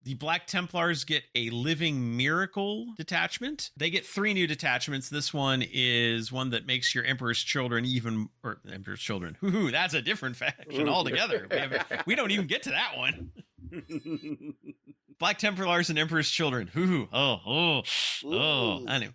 The Black Templars get a Living Miracle detachment. They get 3 new detachments. This one is one that makes your Emperor's Children Emperor's Children. Hoo-hoo, that's a different faction altogether. We don't even get to that one. Black Templars and Emperor's Children. Hoo-hoo. Oh. Anyway.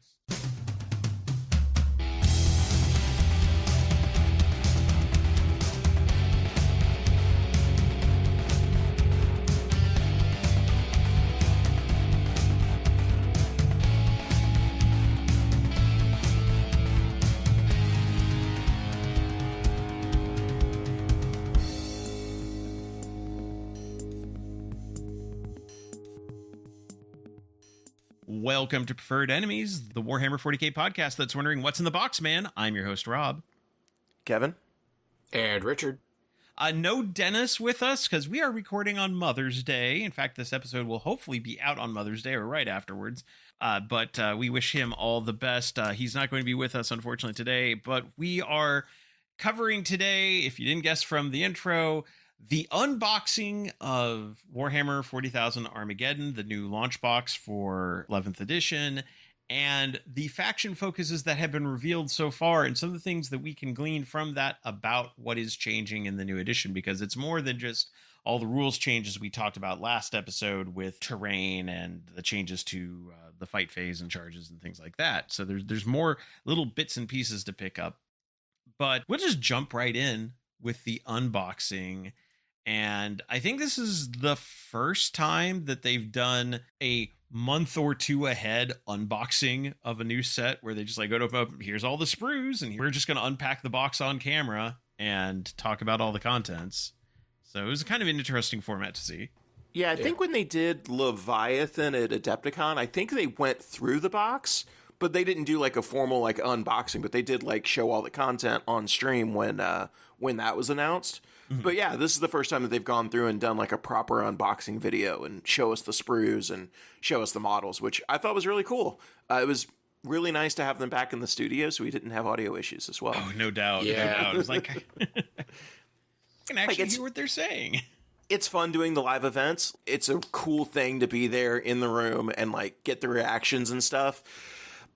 Welcome to Preferred Enemies, the Warhammer 40k podcast that's wondering what's in the box, man. I'm your host, Rob. Kevin. And Richard. No Dennis with us because we are recording on Mother's Day. In fact, this episode will hopefully be out on Mother's Day or right afterwards. But we wish him all the best. He's not going to be with us, unfortunately, today. But we are covering today, if you didn't guess from the intro, the unboxing of Warhammer 40,000 Armageddon, the new launch box for 11th edition, and the faction focuses that have been revealed so far, and some of the things that we can glean from that about what is changing in the new edition, because it's more than just all the rules changes we talked about last episode with terrain and the changes to the fight phase and charges and things like that. So there's more little bits and pieces to pick up. But we'll just jump right in with the unboxing. And I think this is the first time that they've done a month or two ahead unboxing of a new set where they just like go to, here's all the sprues, and we're just going to unpack the box on camera and talk about all the contents. So it was kind of an interesting format to see. Yeah, I think when they did Leviathan at Adepticon, I think they went through the box, but they didn't do like a formal like unboxing, but they did like show all the content on stream when that was announced. Mm-hmm. But yeah, this is the first time that they've gone through and done like a proper unboxing video and show us the sprues and show us the models, which I thought was really cool. It was really nice to have them back in the studio so we didn't have audio issues as well. Oh, no doubt. Yeah. No doubt. It was like, I can actually hear what they're saying. It's fun doing the live events. It's a cool thing to be there in the room and like get the reactions and stuff.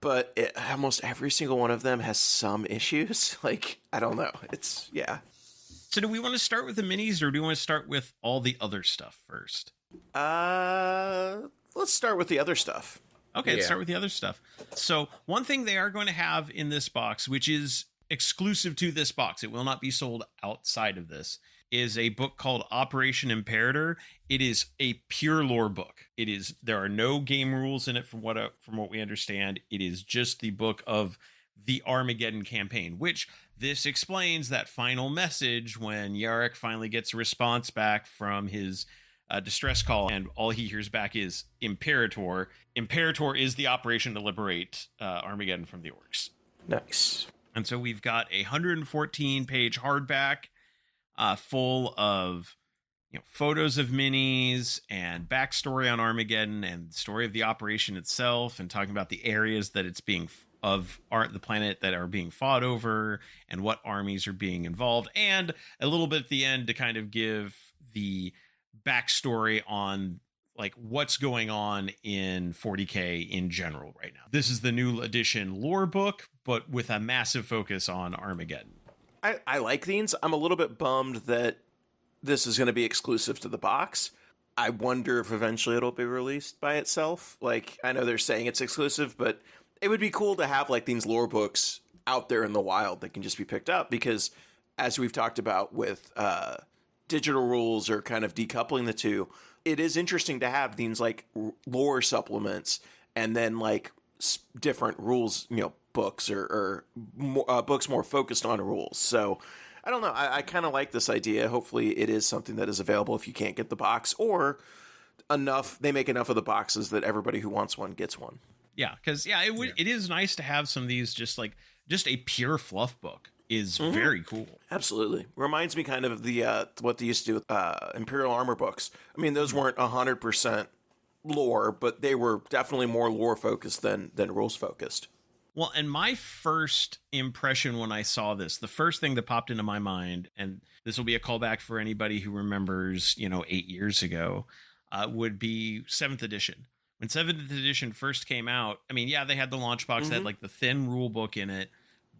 But almost every single one of them has some issues. Like, I don't know. It's, yeah. So do we want to start with the minis, or do we want to start with all the other stuff first? Let's start with the other stuff. Okay, let's start with the other stuff. So one thing they are going to have in this box, which is exclusive to this box, it will not be sold outside of this, is a book called Operation Imperator. It is a pure lore book. There are no game rules in it from what we understand. It is just the book of the Armageddon campaign, which this explains that final message when Yarrick finally gets a response back from his distress call, and all he hears back is Imperator. Imperator is the operation to liberate Armageddon from the Orks. Nice. And so we've got a 114-page hardback full of photos of minis and backstory on Armageddon and the story of the operation itself, and talking about the areas that it's being the planet that are being fought over and what armies are being involved, and a little bit at the end to kind of give the backstory on like what's going on in 40k in general right now. This is the new edition lore book, but with a massive focus on Armageddon. I like these. I'm a little bit bummed that this is going to be exclusive to the box. I wonder if eventually it'll be released by itself. Like, I know they're saying it's exclusive, but it would be cool to have like these lore books out there in the wild that can just be picked up, because as we've talked about with digital rules or kind of decoupling the two, it is interesting to have these like lore supplements and then like different rules, books or books more focused on rules. So I don't know. I kind of like this idea. Hopefully it is something that is available if you can't get the box, or they make enough of the boxes that everybody who wants one gets one. Yeah, because it is nice to have some of these. Just a pure fluff book is very cool. Absolutely. Reminds me kind of the what they used to do with Imperial Armor books. I mean, those weren't 100% lore, but they were definitely more lore focused than rules focused. Well, and my first impression when I saw this, the first thing that popped into my mind, and this will be a callback for anybody who remembers, 8 years ago, would be 7th edition. When 7th edition first came out, I mean, yeah, they had the launch box that had like the thin rule book in it,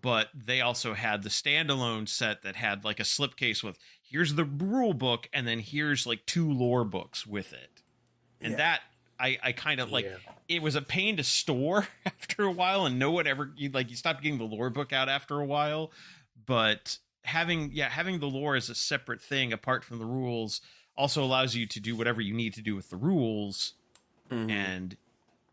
but they also had the standalone set that had like a slipcase with here's the rule book and then here's like 2 lore books with it. And that I kind of like, it was a pain to store after a while, and no one ever, you stopped getting the lore book out after a while. But having the lore as a separate thing apart from the rules also allows you to do whatever you need to do with the rules. And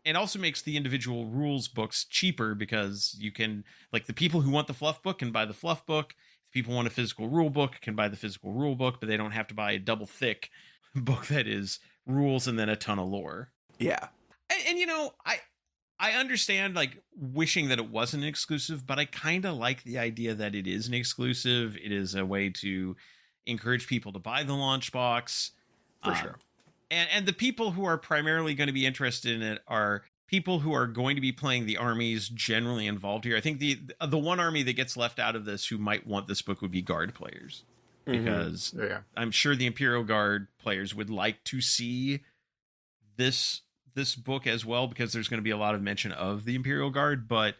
it also makes the individual rules books cheaper because you can, like, the people who want the fluff book can buy the fluff book. If people want a physical rule book, can buy the physical rule book, but they don't have to buy a double thick book that is rules and then a ton of lore. Yeah. And you know, I understand like wishing that it wasn't an exclusive, but I kind of like the idea that it is an exclusive. It is a way to encourage people to buy the launch box. For sure. And the people who are primarily going to be interested in it are people who are going to be playing the armies generally involved here. I think the one army that gets left out of this who might want this book would be Guard players. Because I'm sure the Imperial Guard players would like to see this book as well, because there's going to be a lot of mention of the Imperial Guard, but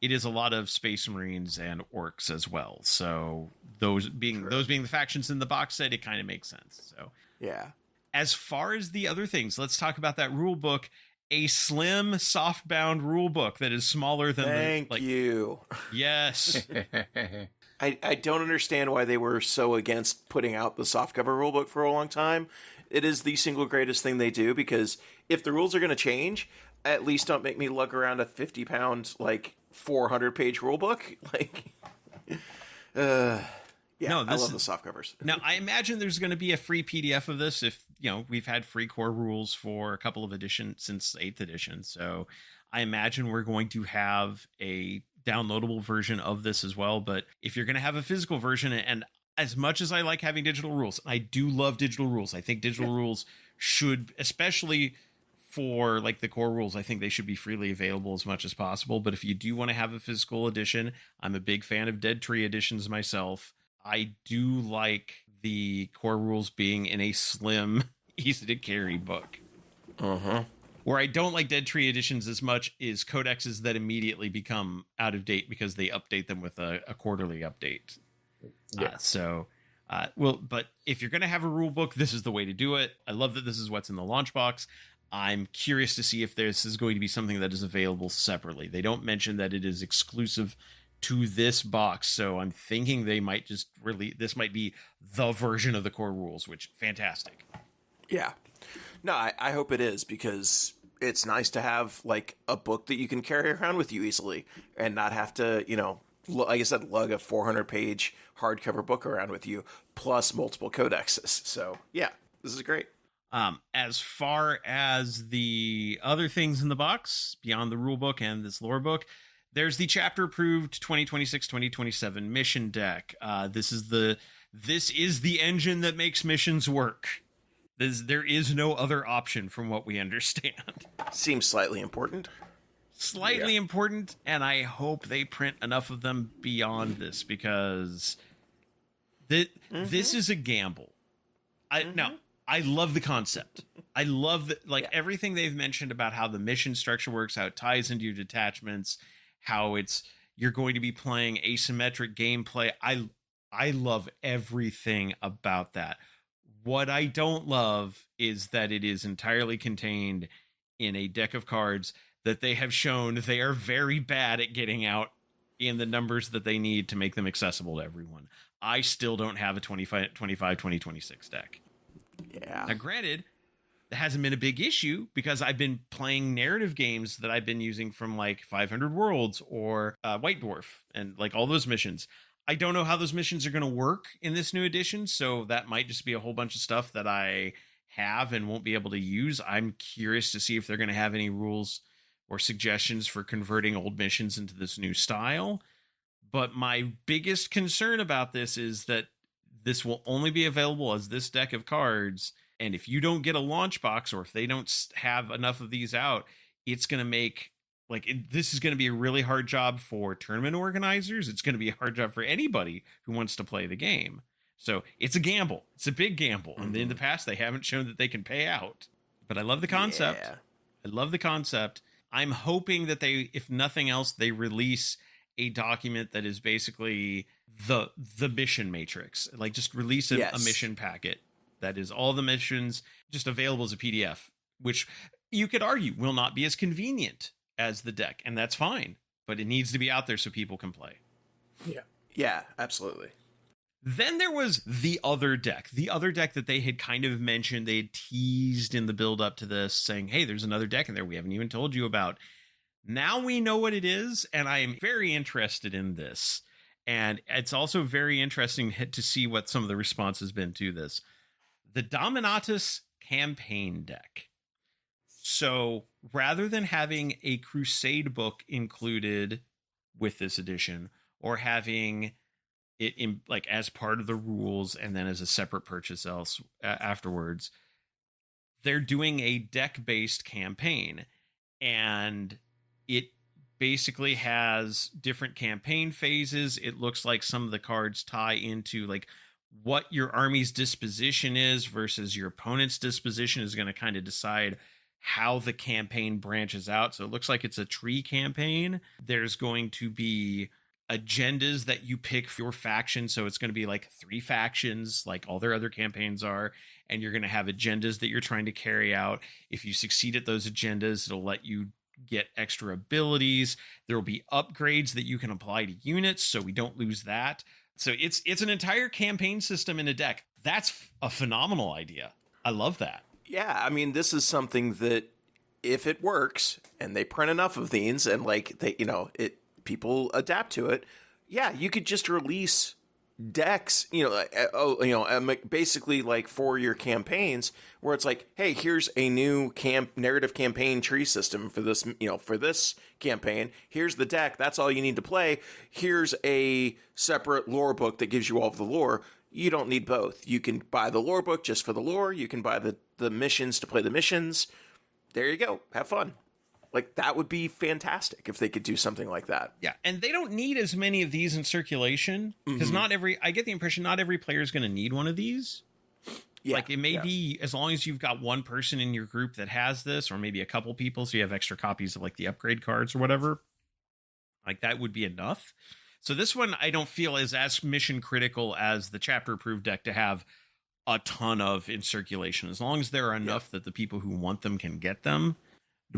it is a lot of Space Marines and Orks as well. So those being the factions in the box set, it kind of makes sense. So yeah. As far as the other things, let's talk about that rule book. A slim, soft-bound rule book that is smaller than Thank you. Yes. I don't understand why they were so against putting out the softcover rulebook for a long time. It is the single greatest thing they do, because if the rules are going to change, at least don't make me lug around a 50-pound, like, 400-page rulebook. Like, I love the softcovers. Now, I imagine there's going to be a free PDF of this if, we've had free core rules for a couple of editions since 8th edition. So I imagine we're going to have a downloadable version of this as well. But if you're going to have a physical version, and as much as I like having digital rules, I do love digital rules. I think digital rules should, especially for like the core rules, I think they should be freely available as much as possible. But if you do want to have a physical edition, I'm a big fan of Dead Tree editions myself. I do like the core rules being in a slim, easy to carry book. Where I don't like Dead Tree editions as much is codexes that immediately become out of date because they update them with a quarterly update. But if you're going to have a rule book, this is the way to do it. I love that this is what's in the launch box. I'm curious to see if this is going to be something that is available separately. They don't mention that it is exclusive to this box, so I'm thinking they might just release, this might be the version of the core rules, which fantastic. Yeah. No, I hope it is, because it's nice to have like a book that you can carry around with you easily and not have to, like I said, lug a 400-page hardcover book around with you, plus multiple codexes. So yeah, this is great. As far as the other things in the box, beyond the rule book and this lore book, there's the chapter approved 2026-2027 mission deck. This is the engine that makes missions work. There is no other option from what we understand. Seems slightly important. Important, and I hope they print enough of them beyond this, because this is a gamble. I love the concept. I love that, everything they've mentioned about how the mission structure works, how it ties into your detachments, how you're going to be playing asymmetric gameplay. I love everything about that. What I don't love is that it is entirely contained in a deck of cards that they have shown they are very bad at getting out in the numbers that they need to make them accessible to everyone. I still don't have a 2026 deck. Yeah. Now, granted, that hasn't been a big issue because I've been playing narrative games that I've been using from like 500 Worlds or White Dwarf and like all those missions. I don't know how those missions are going to work in this new edition, so that might just be a whole bunch of stuff that I have and won't be able to use. I'm curious to see if they're going to have any rules or suggestions for converting old missions into this new style. But my biggest concern about this is that this will only be available as this deck of cards. And if you don't get a launch box, or if they don't have enough of these out, it's going to make this is going to be a really hard job for tournament organizers. It's going to be a hard job for anybody who wants to play the game. So it's a gamble. It's a big gamble. And in the past, they haven't shown that they can pay out. but I love the concept. Yeah. I love the concept. I'm hoping that they, if nothing else, they release a document that is basically the mission matrix. Like, just release a Yes. mission packet that is all the missions just available as a PDF, which you could argue will not be as convenient as the deck, and that's fine. But it needs to be out there so people can play. Yeah, absolutely. Then there was the other deck that they had kind of mentioned. They had teased in the build up to this, saying, hey, there's another deck in there we haven't even told you about. Now we know what it is, and I am very interested in this. And it's also very interesting to see what some of the response has been to this. The Dominatus campaign deck. So rather than having a Crusade book included with this edition, or having it in like as part of the rules and then as a separate purchase else afterwards, they're doing a deck-based campaign, and it basically has different campaign phases. It looks like some of the cards tie into like what your army's disposition is versus your opponent's disposition is going to kind of decide how the campaign branches out. So it looks like it's a tree campaign. There's going to be agendas that you pick for your faction. So it's going to be like 3 factions, like all their other campaigns are. And you're going to have agendas that you're trying to carry out. If you succeed at those agendas, it'll let you get extra abilities. There will be upgrades that you can apply to units, so we don't lose that. So it's an entire campaign system in a deck. That's a phenomenal idea. I love that. Yeah, I mean, this is something that if it works and they print enough of these and like they, people adapt to it, yeah, you could just release decks, basically like for your campaigns where it's like, hey, here's a new narrative campaign tree system for this, for this campaign. Here's the deck. That's all you need to play. Here's a separate lore book that gives you all of the lore. You don't need both. You can buy the lore book just for the lore. You can buy the missions to play the missions. There you go. Have fun. Like, that would be fantastic if they could do something like that. Yeah, and they don't need as many of these in circulation, because I get the impression not every player is going to need one of these. Yeah, like, it may be as long as you've got one person in your group that has this, or maybe a couple people, so you have extra copies of like the upgrade cards or whatever. Like, that would be enough. So this one I don't feel is as mission critical as the chapter approved deck to have a ton of in circulation, as long as there are enough that the people who want them can get them.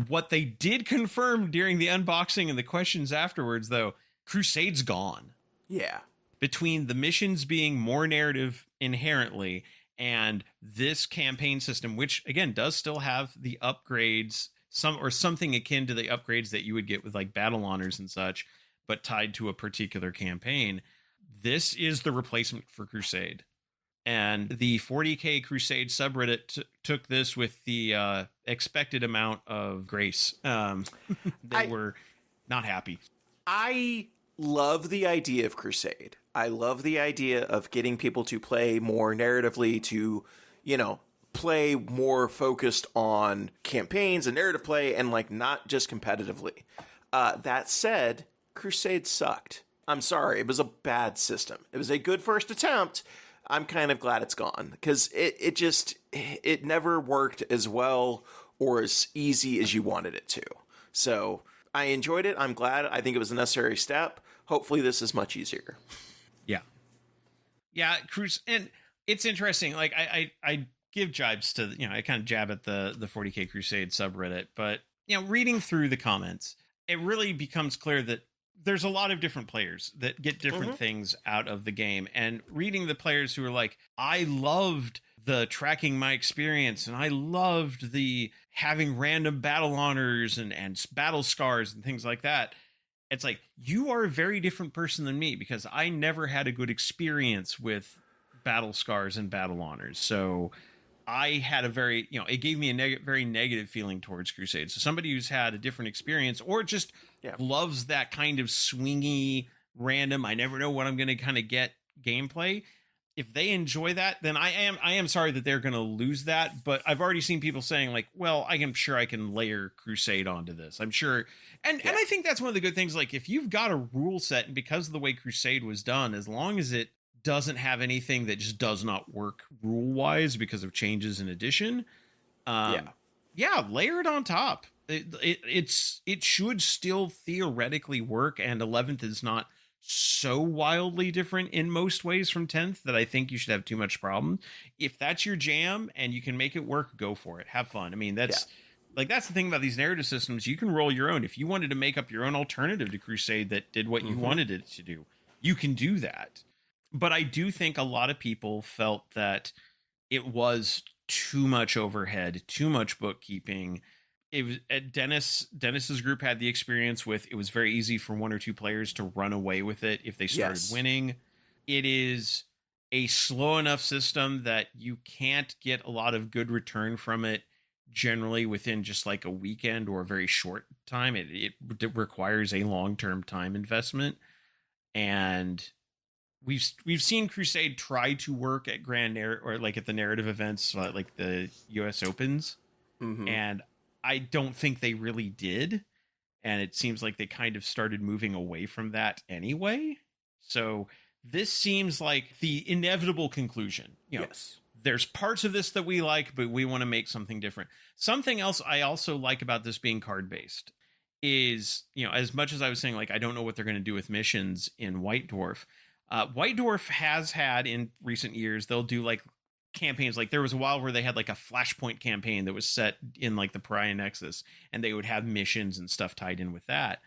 What they did confirm during the unboxing and the questions afterwards, though, Crusade's gone. Yeah. Between the missions being more narrative inherently and this campaign system, which again does still have the upgrades, something akin to the upgrades that you would get with like battle honors and such, but tied to a particular campaign, this is the replacement for Crusade. And the 40K Crusade subreddit took this with the expected amount of grace. They were not happy. I love the idea of Crusade. I love the idea of getting people to play more narratively, to, play more focused on campaigns and narrative play and like not just competitively. That said, Crusade sucked. I'm sorry. It was a bad system. It was a good first attempt. I'm kind of glad it's gone because it never worked as well or as easy as you wanted it to. So I enjoyed it. I'm glad. I think it was a necessary step. Hopefully this is much easier. Yeah. Yeah. And it's interesting. Like I give jibes to, I kind of jab at the 40K Crusade subreddit, but reading through the comments, it really becomes clear that there's a lot of different players that get different things out of the game. And reading the players who are like, I loved the tracking my experience, and I loved the having random battle honors and battle scars and things like that. It's like, you are a very different person than me, because I never had a good experience with battle scars and battle honors. So I had a very, it gave me a very negative feeling towards Crusade. So somebody who's had a different experience or just loves that kind of swingy, random, I never know what I'm going to kind of get gameplay, if they enjoy that, then I am sorry that they're going to lose that. But I've already seen people saying like, well, I am sure I can layer Crusade onto this. I'm sure. And I think that's one of the good things. Like, if you've got a rule set, and because of the way Crusade was done, as long as it doesn't have anything that just does not work rule wise because of changes in addition, Yeah, layer it on top. It should still theoretically work, and 11th is not so wildly different in most ways from 10th that I think you should have too much problem. If that's your jam and you can make it work, go for it. Have fun. I mean, that's the thing about these narrative systems. You can roll your own. If you wanted to make up your own alternative to Crusade that did what you wanted it to do, you can do that. But I do think a lot of people felt that it was too much overhead, too much bookkeeping. It was Dennis's group had the experience with it was very easy for one or two players to run away with it if they started winning. It is a slow enough system that you can't get a lot of good return from it generally within just like a weekend or a very short time. It requires a long-term time investment, and we've seen Crusade try to work at or like at the narrative events like the US Opens, and I don't think they really did, and it seems like they kind of started moving away from that anyway. So this seems like the inevitable conclusion. There's parts of this that we like, but we want to make something different. Something else I also like about this being card based is, as much as I was saying, like, I don't know what they're going to do with missions in White Dwarf. White Dwarf has had in recent years, they'll do like campaigns. Like there was a while where they had like a Flashpoint campaign that was set in like the Pariah Nexus, and they would have missions and stuff tied in with that.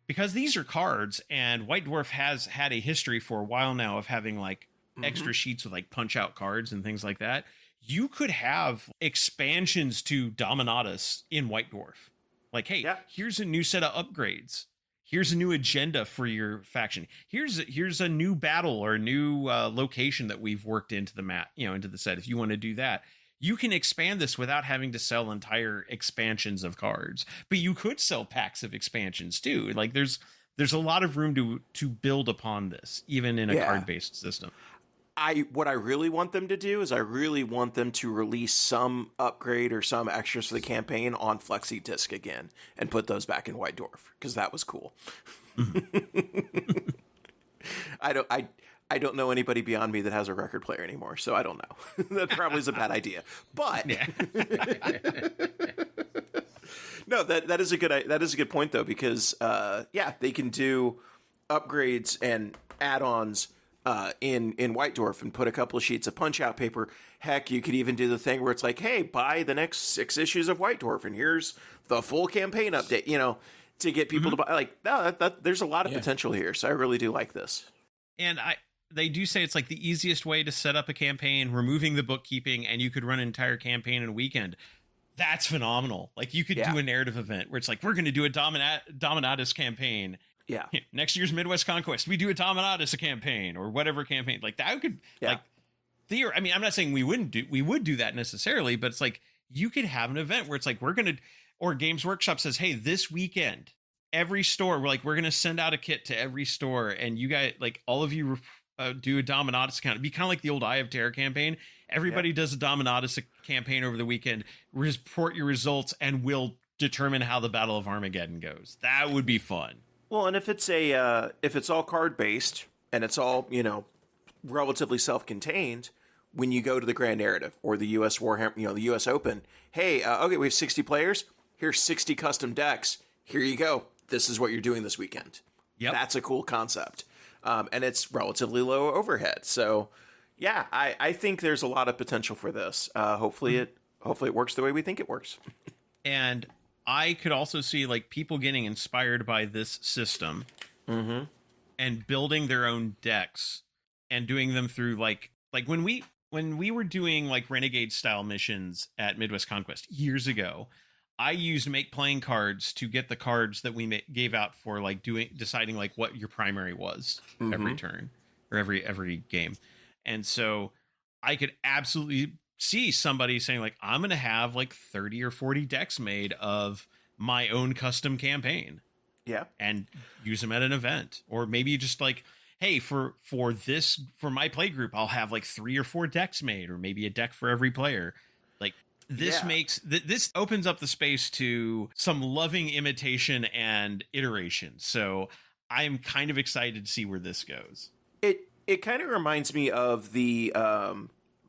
Because these are cards, and White Dwarf has had a history for a while now of having like extra sheets with like punch out cards and things like that. You could have expansions to Dominatus in White Dwarf. Like, hey, here's a new set of upgrades. Here's a new agenda for your faction. Here's a new battle or a new location that we've worked into the map, into the set. If you want to do that, you can expand this without having to sell entire expansions of cards. But you could sell packs of expansions too. Like there's a lot of room to build upon this, even in a card-based system. What I really want them to do is I really want them to release some upgrade or some extras for the campaign on Flexi Disc again and put those back in White Dwarf, because that was cool. I don't know anybody beyond me that has a record player anymore, so I don't know. That probably is a bad idea. But no, that is a good point though, because they can do upgrades and add-ons in White Dwarf and put a couple of sheets of punch-out paper. Heck, you could even do the thing where it's like, hey, buy the next 6 issues of White Dwarf, and here's the full campaign update, to get people to buy. Like, no, there's a lot of potential here, so I really do like this. And they do say it's like the easiest way to set up a campaign, removing the bookkeeping, and you could run an entire campaign in a weekend. That's phenomenal. Like, you could do a narrative event where it's like, we're going to do a Dominatus campain. Yeah. Next year's Midwest Conquest, we do a Dominatus campaign or whatever campaign. Like that could like I mean, I'm not saying we would do that necessarily, but it's like you could have an event where it's like or Games Workshop says, hey, this weekend, every store, we're going to send out a kit to every store, and you guys, like all of you do a Dominatus account. It'd be kind of like the old Eye of Terror campaign. Everybody does a Dominatus campaign over the weekend, report your results, and we'll determine how the Battle of Armageddon goes. That would be fun. Well, and if it's all card based and it's all, relatively self-contained, when you go to the Grand Narrative or the US Warhammer, the US Open, hey, okay, we have 60 players. Here's 60 custom decks. Here you go. This is what you're doing this weekend. Yep. That's a cool concept. And it's relatively low overhead. So, yeah, I think there's a lot of potential for this. Hopefully it works the way we think it works. And I could also see like people getting inspired by this system and building their own decks and doing them through like when we were doing like Renegade style missions at Midwest Conquest years ago, I used make playing cards to get the cards that we gave out for like deciding like what your primary was every turn or every game. And so I could absolutely see somebody saying like, I'm going to have like 30 or 40 decks made of my own custom campaign. Yeah. And use them at an event. Or maybe just like, hey, for my play group, I'll have like 3 or 4 decks made, or maybe a deck for every player. Like this this opens up the space to some loving imitation and iteration. So I'm kind of excited to see where this goes. It kind of reminds me of the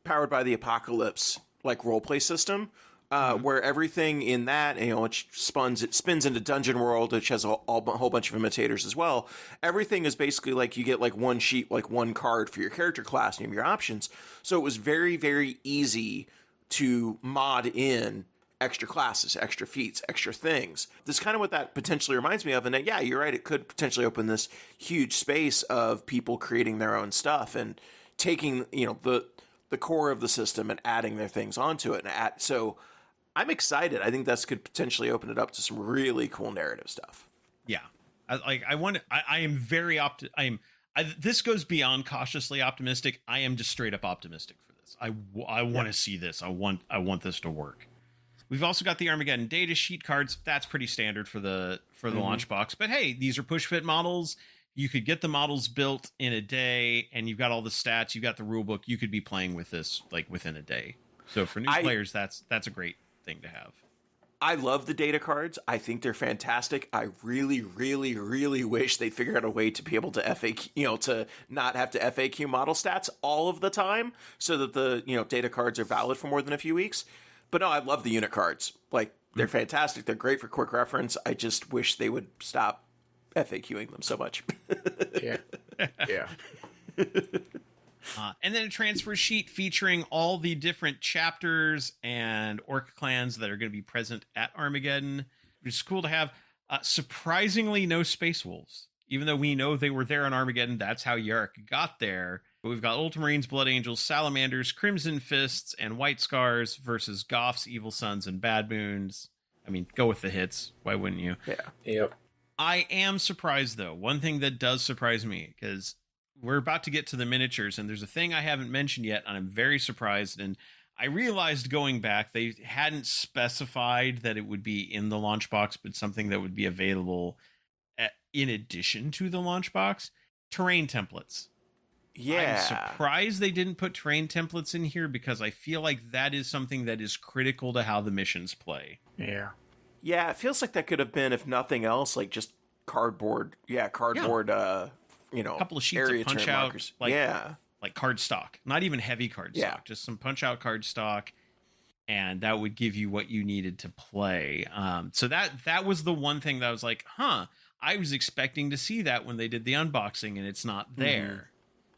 Powered by the Apocalypse like roleplay system, where everything in that, it spins into Dungeon World, which has a whole bunch of imitators as well. Everything is basically like you get like one sheet, like one card for your character class and you have your options. So it was very, very easy to mod in extra classes, extra feats, extra things. This is kind of what that potentially reminds me of. And that, yeah, you're right. It could potentially open this huge space of people creating their own stuff and taking, the core of the system and adding their things onto it. So I'm excited. I think this could potentially open it up to some really cool narrative stuff. Yeah. I am very this goes beyond cautiously optimistic. I am just straight up optimistic for this. I want to see this. I want this to work. We've also got the Armageddon data sheet cards. That's pretty standard for the launch box. But hey, these are push fit models. You could get the models built in a day, and you've got all the stats. You've got the rule book. You could be playing with this like within a day. So for new players, that's a great thing to have. I love the data cards. I think they're fantastic. I really, really, really wish they'd figure out a way to be able to FAQ, to not have to FAQ model stats all of the time, so that the data cards are valid for more than a few weeks. But no, I love the unit cards. Like, they're fantastic. They're great for quick reference. I just wish they would stop FAQing them so much. Yeah. And then a transfer sheet featuring all the different chapters and orc clans that are going to be present at Armageddon, which is cool to have. Surprisingly, no Space Wolves. Even though we know they were there on Armageddon, that's how Yarrick got there. But we've got Ultramarines, Blood Angels, Salamanders, Crimson Fists, and White Scars versus Goths, Evil Sons, and Bad Moons. I mean, go with the hits. Why wouldn't you? Yeah. Yep. I am surprised, though. One thing that does surprise me, because we're about to get to the miniatures, and there's a thing I haven't mentioned yet, and I'm very surprised. And I realized going back, they hadn't specified that it would be in the launch box, but something that would be available in addition to the launch box. Terrain templates. Yeah. I'm surprised they didn't put terrain templates in here, because I feel like that is something that is critical to how the missions play. Yeah. Yeah, it feels like that could have been, if nothing else, like just cardboard. Yeah, cardboard. A couple of sheets area of punch turn out, markers. like card stock. Not even heavy card stock, just some punch out card stock, and that would give you what you needed to play. So that was the one thing that I was like, I was expecting to see that when they did the unboxing, and it's not there.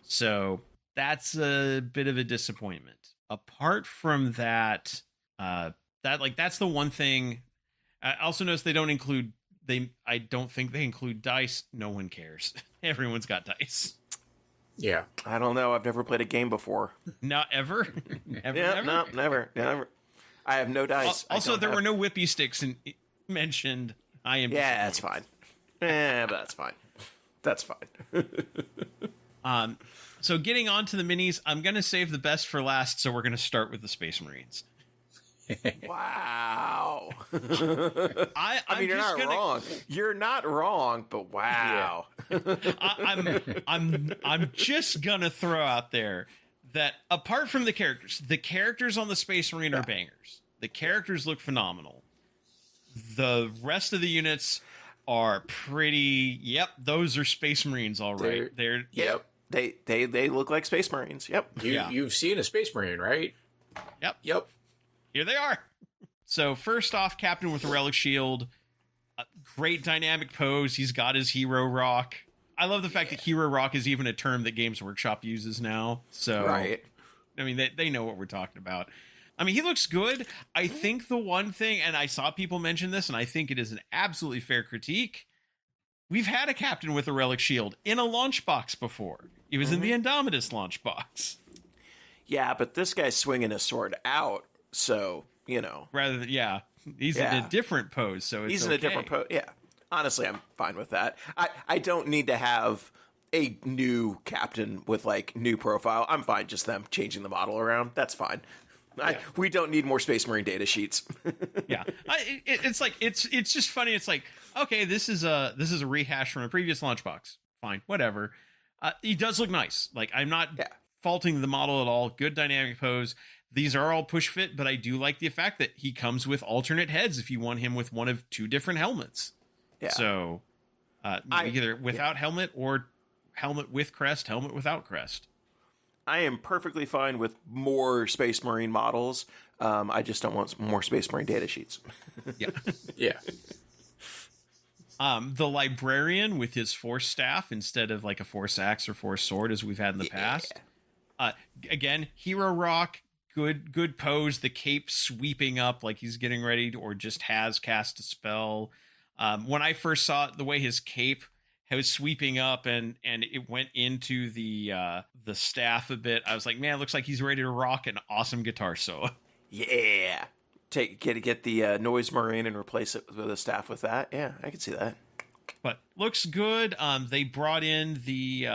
So that's a bit of a disappointment. Apart from that, that's the one thing. I also noticed they don't include. I don't think they include dice. No one cares. Everyone's got dice. Yeah. I don't know. I've never played a game before. Not ever. Never. No, never. I have no dice. Also, there were no whippy sticks mentioned. I am. Yeah, that's fine. But that's fine. That's fine. So getting on to the minis, I'm going to save the best for last. So we're going to start with the Space Marines. Wow. I mean, you're not wrong. You're not wrong, but wow. Yeah. I'm just gonna throw out there that apart from the characters on the Space Marine are bangers. The characters look phenomenal. The rest of the units are pretty. Yep, those are Space Marines, all right. Yep. They look like Space Marines. Yep. You've seen a Space Marine, right? Yep. Here they are. So first off, Captain with a Relic Shield. Great dynamic pose. He's got his Hero Rock. I love the fact that Hero Rock is even a term that Games Workshop uses now. So, right. I mean, they know what we're talking about. I mean, he looks good. I think the one thing, and I saw people mention this, and I think it is an absolutely fair critique. We've had a Captain with a Relic Shield in a launch box before. He was in the Indomitus launch box. Yeah, but this guy's swinging his sword out. So, rather than, he's in a different pose. So it's in a different pose. Yeah. Honestly, I'm fine with that. I don't need to have a new captain with like new profile. I'm fine just them changing the model around. That's fine. We don't need more Space Marine data sheets. Yeah. It's just funny. It's like, okay, this is a rehash from a previous launch box. Fine, whatever. He does look nice. Like, I'm not faulting the model at all. Good dynamic pose. These are all push fit, but I do like the fact that he comes with alternate heads if you want him with one of two different helmets. Yeah. So either without helmet or helmet with crest, helmet without crest. I am perfectly fine with more Space Marine models. I just don't want more Space Marine data sheets. Yeah. Yeah. The librarian with his force staff instead of like a force axe or force sword as we've had in the past. Again, hero rock, good pose. The cape sweeping up like he's getting ready to, or just has cast a spell. When I first saw it, the way his cape was sweeping up and it went into the staff a bit, I was like, man, it looks like he's ready to rock an awesome guitar solo. Yeah. Get the noise marine and replace it with a staff with that. Yeah, I can see that. But looks good. They brought in the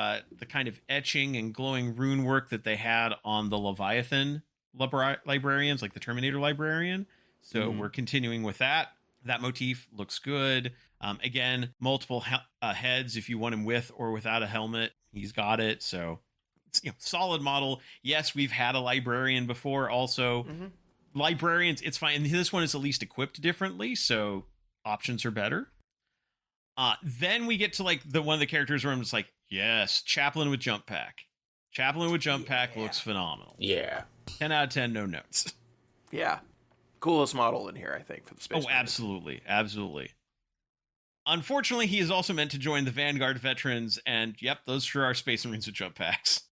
kind of etching and glowing rune work that they had on the Leviathan librarians, like the Terminator librarian. So we're continuing with that. That motif looks good. Again, multiple heads if you want him with or without a helmet. He's got it. So it's solid model. Yes, we've had a librarian before also. Librarians, it's fine. And this one is at least equipped differently, so options are better. Then we get to like the one of the characters where I'm just like, yes, Chaplain with jump pack. Chaplain with jump pack looks phenomenal. Yeah. 10 out of 10, no notes. Yeah. Coolest model in here, I think, for the Space Marines. Absolutely. Absolutely. Unfortunately, he is also meant to join the Vanguard veterans, and yep, those sure are Space Marines with jump packs.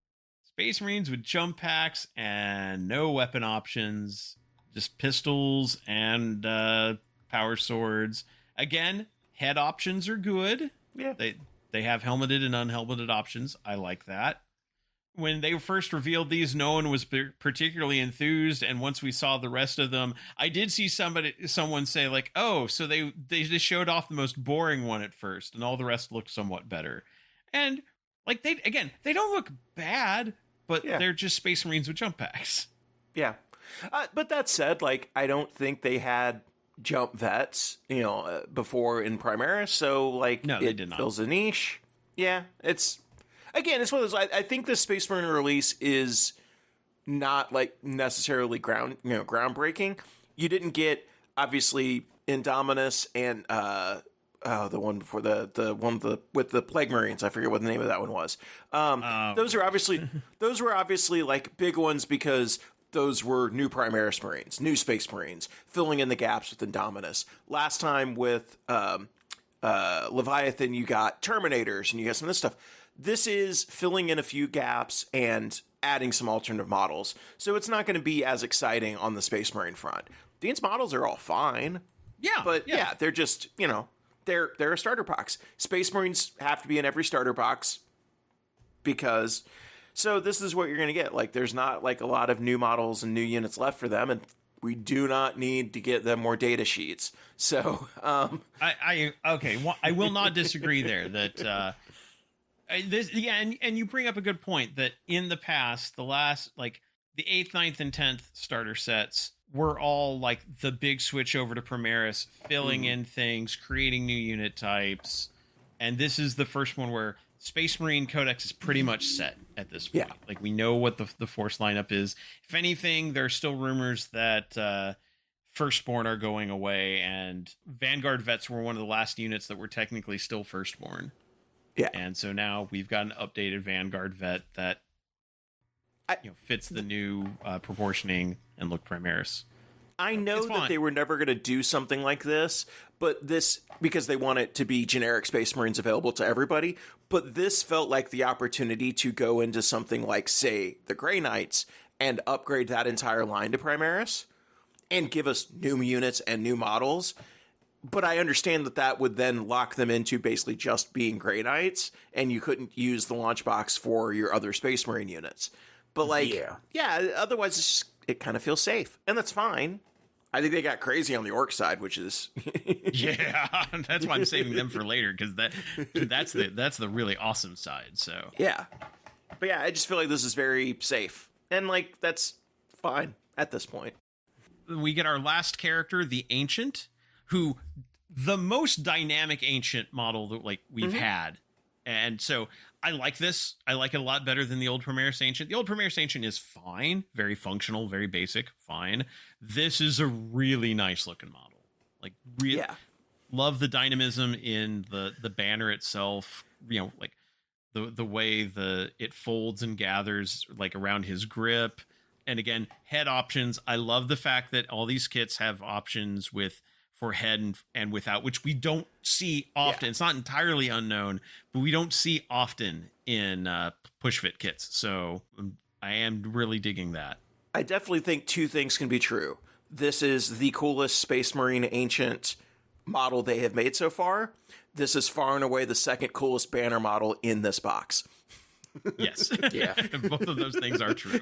Space Marines with jump packs and no weapon options. Just pistols and power swords. Again, head options are good. Yeah. They have helmeted and unhelmeted options. I like that. When they first revealed these, no one was particularly enthused, and once we saw the rest of them, I did see someone say like, "Oh, so they just showed off the most boring one at first, and all the rest looked somewhat better." And like they don't look bad, but they're just Space Marines with jump packs. Yeah. But that said, like, I don't think they had jump vets, before in Primaris, so, like, no, they did not. Fills a niche. Yeah, it's one of those, I think the Space Marine release is not, like, necessarily groundbreaking. You didn't get, obviously, Indominus and, the one before the one with the Plague Marines. I forget what the name of that one was. Those were obviously, like, big ones because those were new Primaris Marines, new Space Marines, filling in the gaps with Indominus. Last time with Leviathan, you got Terminators, and you got some of this stuff. This is filling in a few gaps and adding some alternative models. So it's not going to be as exciting on the Space Marine front. Dean's models are all fine. Yeah. But yeah they're just, they're a starter box. Space Marines have to be in every starter box because... So this is what you're going to get. Like, there's not, like, a lot of new models and new units left for them, and we do not need to get them more data sheets. So, I will not disagree there. That and you bring up a good point that in the past, the last, like, the 8th, 9th, and 10th starter sets were all like the big switch over to Primaris, filling in things, creating new unit types, and this is the first one where Space Marine Codex is pretty much set at this point. Yeah. Like, we know what the force lineup is. If anything, there are still rumors that Firstborn are going away, and Vanguard vets were one of the last units that were technically still Firstborn. Yeah. And so now we've got an updated Vanguard vet that fits the new proportioning and look Primaris. I know that they were never going to do something like this, but this, because they want it to be generic Space Marines available to everybody, but this felt like the opportunity to go into something like, say, the Grey Knights and upgrade that entire line to Primaris and give us new units and new models. But I understand that would then lock them into basically just being Grey Knights, and you couldn't use the launch box for your other Space Marine units. But, like, otherwise it kind of feels safe, and that's fine. I think they got crazy on the Ork side, which is yeah, that's why I'm saving them for later, because that's the really awesome side. So yeah, but yeah, I just feel like this is very safe, and like that's fine at this point. We get our last character, the Ancient, who the most dynamic Ancient model that like we've had, and so I like this. I like it a lot better than the old Primaris Ancient. The old Primaris Ancient is fine, very functional, very basic, fine. This is a really nice looking model. Like, really, love the dynamism in the banner itself. Like the way it folds and gathers like around his grip. And again, head options. I love the fact that all these kits have options for head and without, which we don't see often. Yeah. It's not entirely unknown, but we don't see often in push fit kits. So I am really digging that. I definitely think two things can be true. This is the coolest Space Marine Ancient model they have made so far. This is far and away the second coolest banner model in this box. Yes. Yeah. Both of those things are true.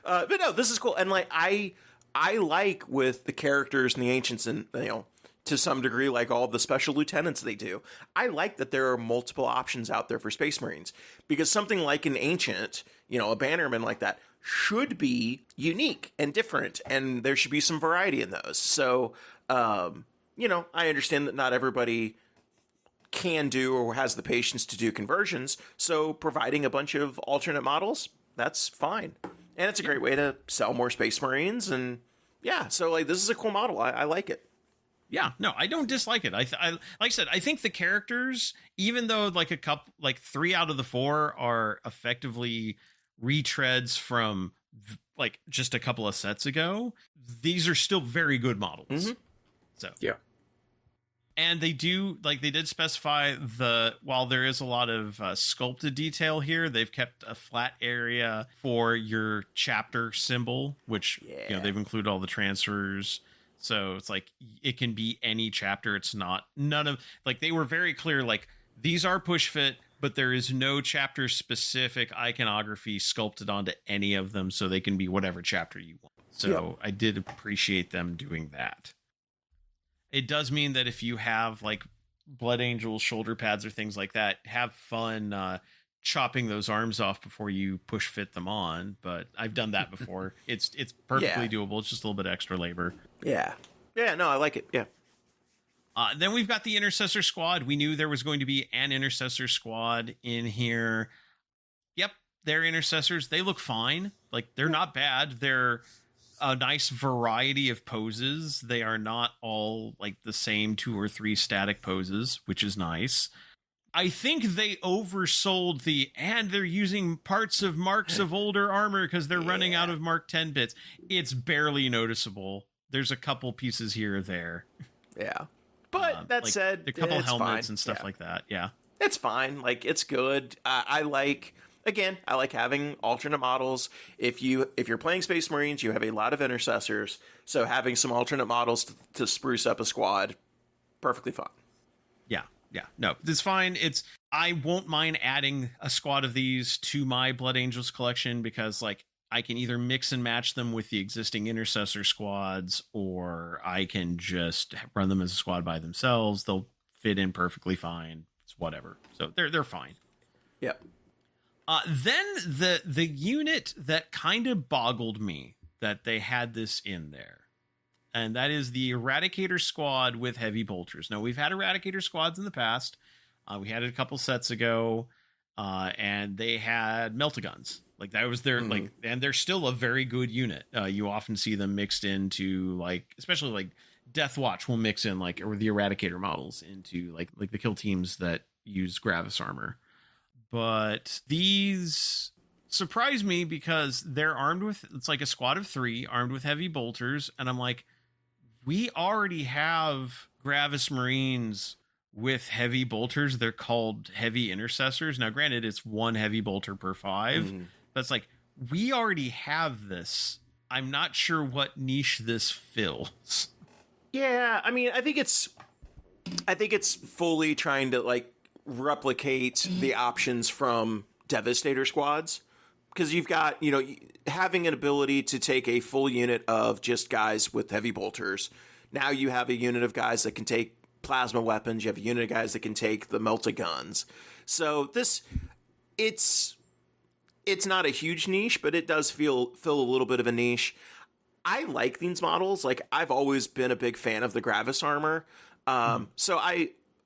But no, this is cool. And like I like with the characters and the Ancients and, you know, to some degree, like all of the special lieutenants they do, I like that there are multiple options out there for Space Marines, because something like an Ancient, you know, a bannerman like that should be unique and different, and there should be some variety in those. So, you know, I understand that not everybody can do or has the patience to do conversions, so providing a bunch of alternate models, that's fine. And it's a great way to sell more Space Marines, and yeah, so like this is a cool model. I like it. Yeah, no, I don't dislike it. I like I said, I think the characters, even though like 3 out of the 4 are effectively retreads from like just a couple of sets ago, these are still very good models. Mm-hmm. So Yeah. and they did specify while there is a lot of sculpted detail here, they've kept a flat area for your chapter symbol, which you know, they've included all the transfers. So it's like it can be any chapter. It's not none of like they were very clear, like these are push fit, but there is no chapter specific iconography sculpted onto any of them, so they can be whatever chapter you want. So I did appreciate them doing that. It does mean that if you have like Blood Angels shoulder pads or things like that, have fun chopping those arms off before you push fit them on. But I've done that before. It's perfectly doable. It's just a little bit extra labor. Yeah. Yeah, no, I like it. Yeah. Then we've got the Intercessor Squad. We knew there was going to be an Intercessor Squad in here. Yep, they're Intercessors. They look fine. Like, they're not bad. They're a nice variety of poses. They are not all like the same 2 or 3 static poses, which is nice. I think they oversold and they're using parts of marks of older armor because they're running out of Mark 10 bits. It's barely noticeable. There's a couple pieces here or there. Yeah. But that like, said, a couple it's helmets fine. and stuff like that. Yeah. It's fine. Like, it's good. I like having alternate models. If you're playing Space Marines, you have a lot of intercessors, so having some alternate models to spruce up a squad, perfectly fine. Yeah, no, it's fine. I won't mind adding a squad of these to my Blood Angels collection, because like I can either mix and match them with the existing intercessor squads, or I can just run them as a squad by themselves. They'll fit in perfectly fine. It's whatever. So they're fine. Yep. Then the unit that kind of boggled me that they had this in there, and that is the Eradicator Squad with heavy bolters. Now, we've had Eradicator squads in the past. We had it a couple sets ago, and they had Meltaguns. Like, that was their, like, and they're still a very good unit. You often see them mixed into, like, especially, like, Death Watch will mix in, like, or the Eradicator models into, like the kill teams that use Gravis armor. But these surprise me because they're armed with, it's like a squad of 3 armed with heavy bolters. And I'm like, we already have Gravis Marines with heavy bolters. They're called heavy intercessors. Now, granted, it's 1 heavy bolter per 5. That's like, we already have this. I'm not sure what niche this fills. Yeah, I mean, I think it's fully trying to like replicate the options from Devastator squads, because you've got, you know, having an ability to take a full unit of just guys with heavy bolters. Now you have a unit of guys that can take plasma weapons. You have a unit of guys that can take the melta-guns. So it's not a huge niche, but it does fill a little bit of a niche. I like these models. Like, I've always been a big fan of the Gravis armor. So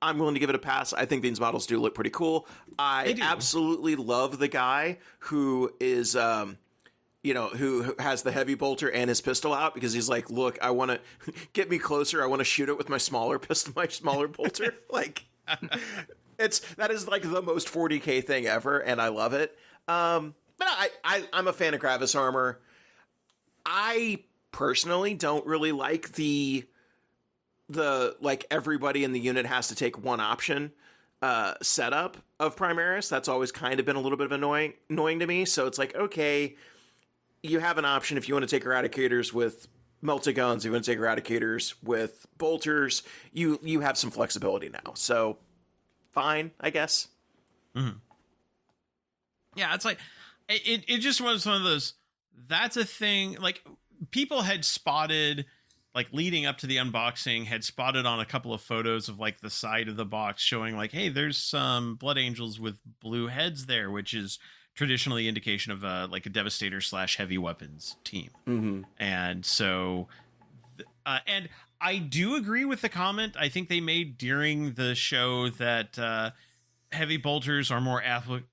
I'm willing to give it a pass. I think these models do look pretty cool. I absolutely love the guy who is, who has the heavy bolter and his pistol out, because he's like, look, I want to get me closer. I want to shoot it with my smaller pistol, my smaller bolter. Like, that is like the most 40K thing ever, and I love it. But I'm a fan of Gravis armor. I personally don't really like the like everybody in the unit has to take one option setup of Primaris. That's always kind of been a little bit of annoying to me. So it's like, okay, you have an option if you want to take Eradicators with Meltaguns, you want to take Eradicators with Bolters, you have some flexibility now. So fine, I guess. Mm-hmm. Yeah, it's like it just was one of those, that's a thing, like people had spotted, like leading up to the unboxing, had spotted on a couple of photos of like the side of the box showing like, hey, there's some Blood Angels with blue heads there, which is traditionally indication of like a Devastator / heavy weapons team. Mm-hmm. And so, and I do agree with the comment I think they made during the show that heavy bolters are more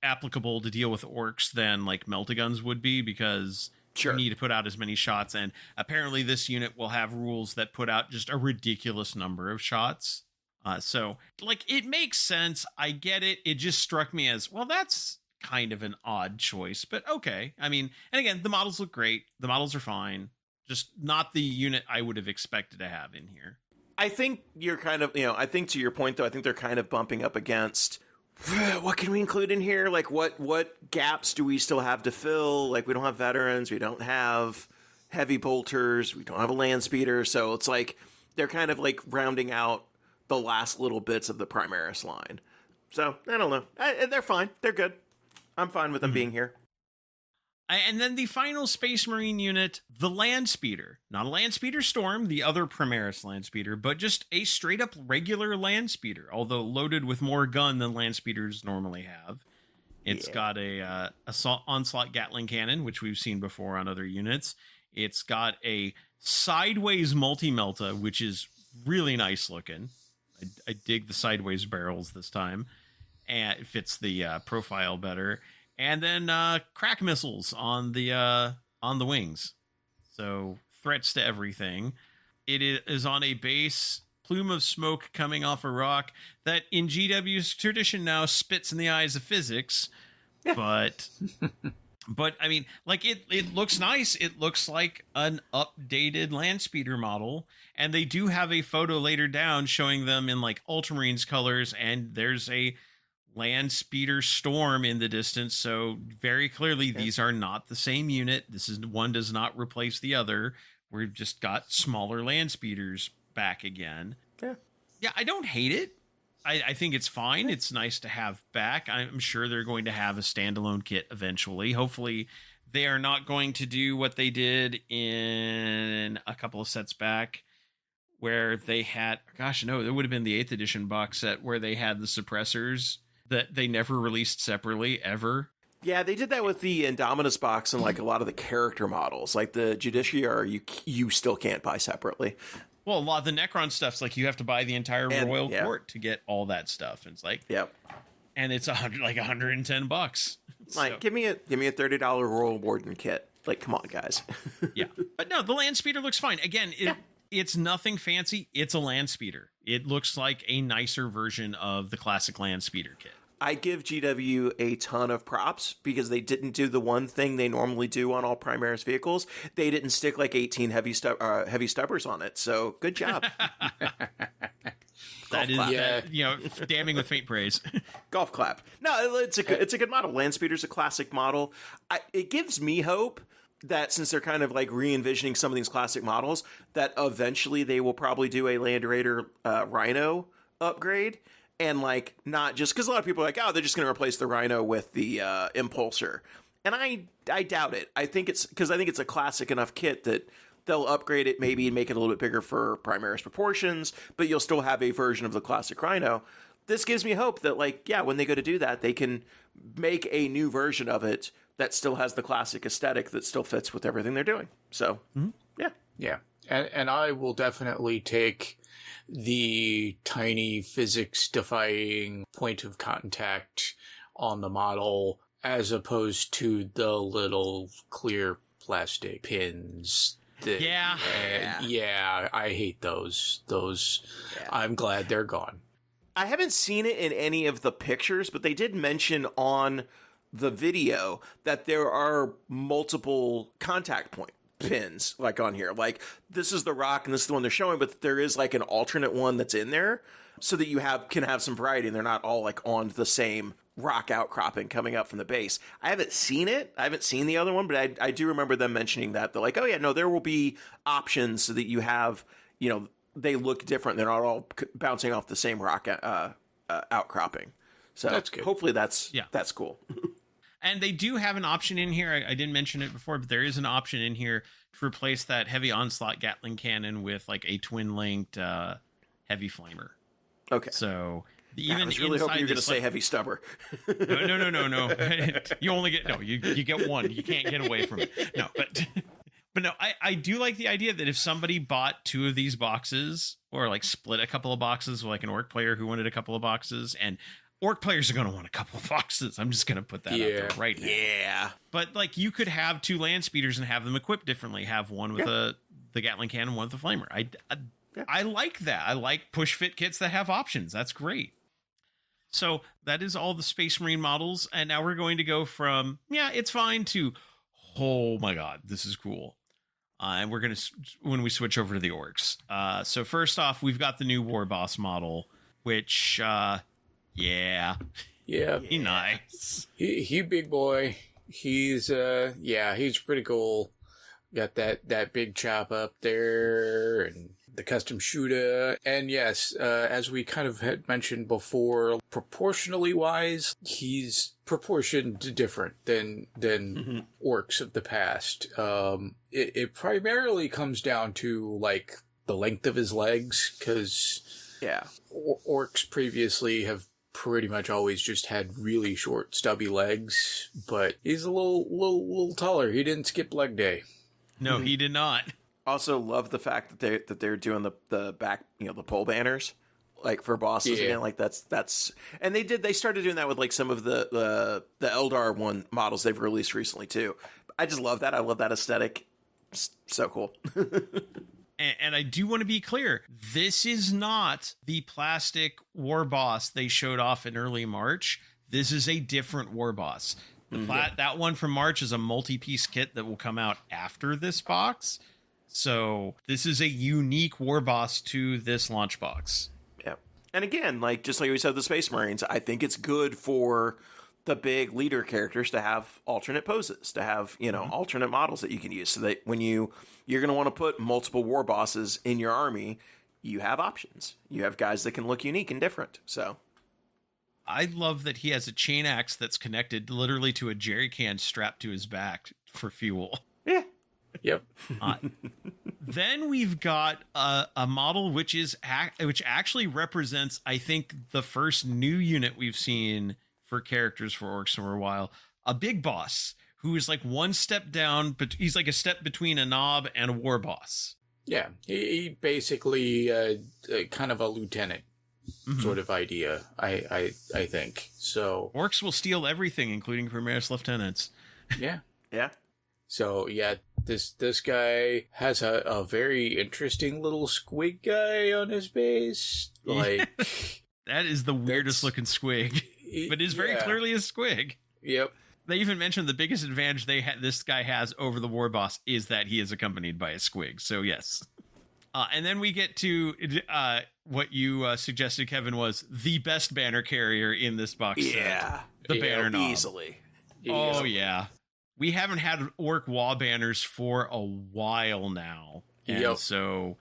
applicable to deal with orcs than like Meltaguns would be, because you need to put out as many shots, and apparently this unit will have rules that put out just a ridiculous number of shots. So like it makes sense. I get it. It just struck me as, well, that's kind of an odd choice, but okay. I mean, and again, the models look great. The models are fine. Just not the unit I would have expected to have in here. I think you're kind of, I think to your point though, I think they're kind of bumping up against what can we include in here? Like what gaps do we still have to fill? Like we don't have veterans, we don't have heavy bolters, we don't have a land speeder. So it's like they're kind of like rounding out the last little bits of the Primaris line. So I don't know. They're fine. They're good. I'm fine with them being here. And then the final Space Marine unit, the Land Speeder. Not a Land Speeder Storm, the other Primaris Land Speeder, but just a straight up regular Land Speeder, although loaded with more gun than Land Speeders normally have. It's got a Onslaught Gatling Cannon, which we've seen before on other units. It's got a sideways multi-melta, which is really nice looking. I dig the sideways barrels this time. And it fits the profile better. And then crack missiles on the wings. So threats to everything. It is on a base plume of smoke coming off a rock that in GW's tradition now spits in the eyes of physics. But I mean, like it looks nice. It looks like an updated land speeder model. And they do have a photo later down showing them in like Ultramarines colors, and there's a land speeder Storm in the distance, so very clearly these are not the same unit. This is one does not replace the other. We've just got smaller land speeders back again. Yeah, I don't hate it. I think it's fine. It's nice to have back. I'm sure they're going to have a standalone kit eventually. Hopefully they are not going to do what they did in a couple of sets back, where they had, gosh, no, it would have been the 8th edition box set where they had the suppressors that they never released separately ever. Yeah, they did that with the Indominus box and like a lot of the character models. Like the Judiciary, you still can't buy separately. Well, a lot of the Necron stuff's like you have to buy the entire Royal Court to get all that stuff. And it's like, and it's $110. Like, so, give me a $30 Royal Warden kit. Like, come on, guys. Yeah, but no, the land speeder looks fine. Again, it's nothing fancy. It's a land speeder. It looks like a nicer version of the classic land speeder kit. I give GW a ton of props because they didn't do the one thing they normally do on all Primaris vehicles. They didn't stick like 18 heavy stubbers on it. So good job. That is, damning with faint praise. Golf clap. No, it's a good model. Land Speeder's a classic model. It gives me hope that since they're kind of like re-envisioning some of these classic models, that eventually they will probably do a Land Raider Rhino upgrade. And like not just because a lot of people are like, oh, they're just going to replace the Rhino with the Impulsor. And I doubt it. I think it's a classic enough kit that they'll upgrade it maybe and make it a little bit bigger for Primaris proportions, but you'll still have a version of the classic Rhino. This gives me hope that like, when they go to do that, they can make a new version of it that still has the classic aesthetic that still fits with everything they're doing. So, Yeah. And I will definitely take the tiny physics-defying point of contact on the model as opposed to the little clear plastic pins. I hate those. I'm glad they're gone. I haven't seen it in any of the pictures, but they did mention on the video that there are multiple contact point pins like on here. Like this is the rock and this is the one they're showing, but there is like an alternate one that's in there so that you can have some variety and they're not all like on the same rock outcropping coming up from the base. I haven't seen it. I haven't seen the other one, but I do remember them mentioning that. They're like, oh yeah, no, there will be options so that you have, you know, they look different. They're not all bouncing off the same rock outcropping. So that's good. Hopefully that's cool. And they do have an option in here. I didn't mention it before, but there is an option in here to replace that heavy onslaught Gatling cannon with like a twin linked heavy flamer. Okay. So I was really hoping you were going to say heavy stubber. No. You only get you get one. You can't get away from it. No, but no, I do like the idea that if somebody bought 2 of these boxes or like split a couple of boxes with like an orc player who wanted a couple of boxes, and orc players are going to want a couple of boxes. I'm just going to put that out there right now. Yeah. But like you could have 2 land speeders and have them equipped differently. Have one with the Gatling cannon, one with the flamer. I like that. I like push fit kits that have options. That's great. So that is all the Space Marine models. And now we're going to go from, it's fine to, oh my God, this is cool. And we're going to, when we switch over to the orcs. So first off, we've got the new War Boss model, which, Yeah. He nice. He big boy. He's he's pretty cool. Got that big chop up there and the custom shooter. And yes, as we kind of had mentioned before, proportionally wise, he's proportioned different than orcs of the past. It primarily comes down to like the length of his legs, because orcs previously have pretty much always just had really short, stubby legs, but he's a little taller. He didn't skip leg day. No, he did not. Also, love the fact that they're doing the back, the pole banners, like for bosses again. Like that's and they started doing that with like some of the Eldar one models they've released recently too. I just love that. I love that aesthetic. So cool. And I do want to be clear, this is not the plastic war boss they showed off in early March. This is a different war boss. That one from March is a multi-piece kit that will come out after this box. So this is a unique war boss to this launch box. Yeah. And again, like just like we said, the Space Marines, I think it's good for the big leader characters to have alternate poses, to have, alternate models that you can use, so that when you're going to want to put multiple war bosses in your army, you have options. You have guys that can look unique and different. So I love that he has a chain axe that's connected literally to a jerry can strapped to his back for fuel. Yeah. Yep. Then we've got a model which actually represents, I think, the first new unit we've seen for characters for orcs for a while. A big boss who is like one step down, but he's like a step between a knob and a war boss. Yeah, he basically kind of a lieutenant sort of idea, I think. So orcs will steal everything, including Primaris lieutenants. Yeah. Yeah. So yeah, this guy has a very interesting little squig guy on his base. Like that is the weirdest looking squig, but is very clearly a squig. Yep. They even mentioned the biggest advantage this guy has over the war boss is that he is accompanied by a squig. So yes. And then we get to what you suggested, Kevin, was the best banner carrier in this box set. The banner knob. Easily. Oh, yeah. We haven't had orc wall banners for a while now. And so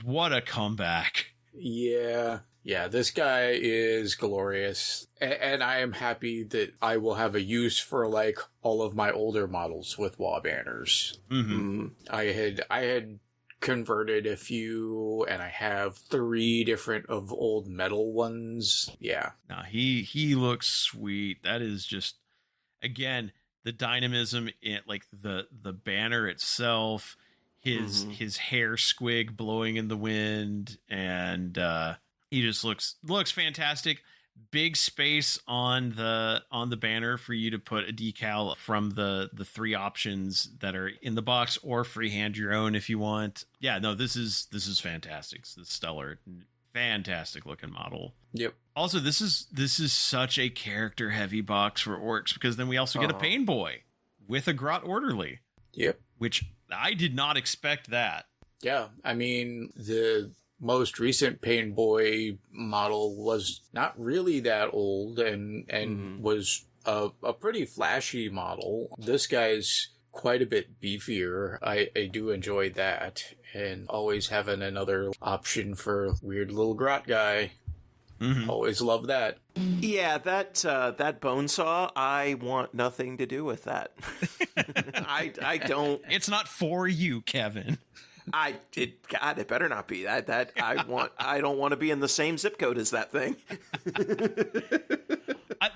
what a comeback. Yeah. Yeah, this guy is glorious. And I am happy that I will have a use for like all of my older models with wall banners. I had converted a few, and I have 3 different of old metal ones. Yeah. No, he looks sweet. That is just, again, the dynamism in like the banner itself, his hair squig blowing in the wind, and he just looks fantastic. Big space on the banner for you to put a decal from the 3 options that are in the box, or freehand your own if you want. Yeah, no, this is fantastic. This is stellar. Fantastic looking model. Yep. Also, this is such a character heavy box for Orks, because then we also get a Pain Boy with a Grot Orderly. Yep. Which I did not expect that. Yeah, I mean, the most recent Pain Boy model was not really that old and was a pretty flashy model. This guy's quite a bit beefier. I do enjoy that, and always having another option for weird little grot guy. Always love that. Yeah, that bone saw, I want nothing to do with that. I don't. It's not for you, Kevin. God, it better not be that. I don't want to be in the same zip code as that thing.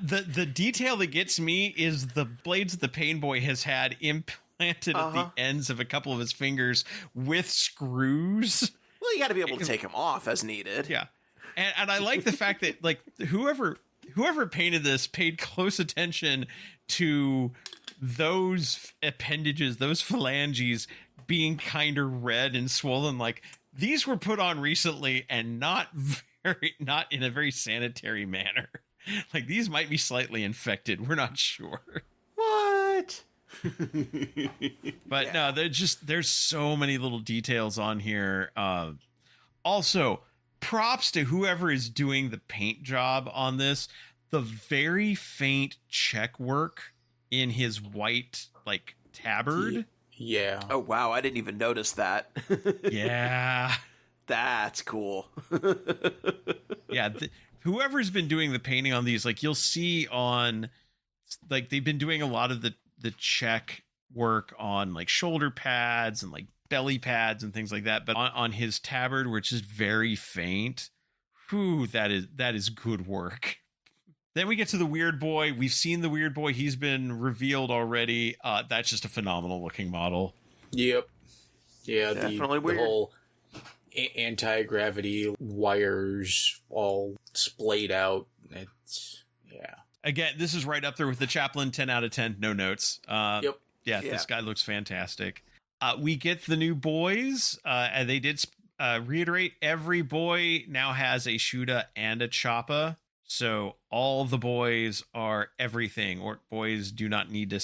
The detail that gets me is the blades that the Pain Boy has had implanted at the ends of a couple of his fingers with screws. Well, you got to be able to take them off as needed. Yeah. And I like the fact that, like, whoever painted this paid close attention to those appendages, those phalanges being kind of red and swollen. Like, these were put on recently and not in a very sanitary manner. Like, these might be slightly infected. We're not sure. What? But no, there's so many little details on here. Also, props to whoever is doing the paint job on this. The very faint check work in his white, like, tabard. Yeah. Oh, wow. I didn't even notice that. Yeah. That's cool. Yeah. Whoever's been doing the painting on these, like, you'll see on, like, they've been doing a lot of the check work on, like, shoulder pads and, like, belly pads and things like that. But on his tabard, which is very faint, whew, that is good work. Then we get to the Weird Boy. We've seen the Weird Boy. He's been revealed already. That's just a phenomenal looking model. Yep. Yeah, definitely the whole anti-gravity wires all splayed out. It's, yeah. Again, this is right up there with the Chaplain. 10 out of 10. No notes. Yep. Yeah, this guy looks fantastic. We get the new boys, and they did reiterate every boy now has a Shuda and a Choppa. So all the boys are everything. Orc boys do not need to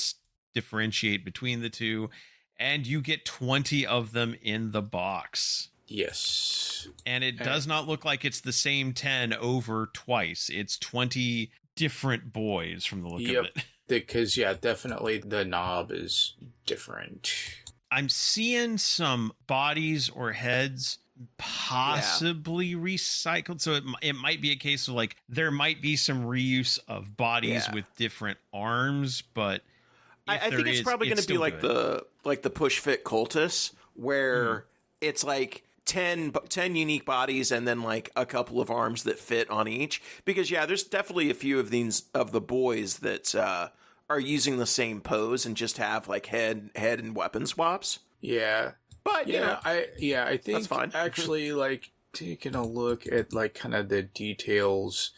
differentiate between the two. And you get 20 of them in the box. Yes. And it does not look like it's the same 10 over twice. It's 20 different boys from the look of it. Because, yeah, definitely the knob is different. I'm seeing some bodies or heads possibly recycled. So it might be a case of, like, there might be some reuse of bodies with different arms, but I think it's probably going to be like the push fit cultists, where it's like 10 unique bodies and then like a couple of arms that fit on each. Because there's definitely a few of these of the boys that are using the same pose and just have like head and weapon swaps. Yeah. But I think that's fine. Actually, like, taking a look at like kind of the details,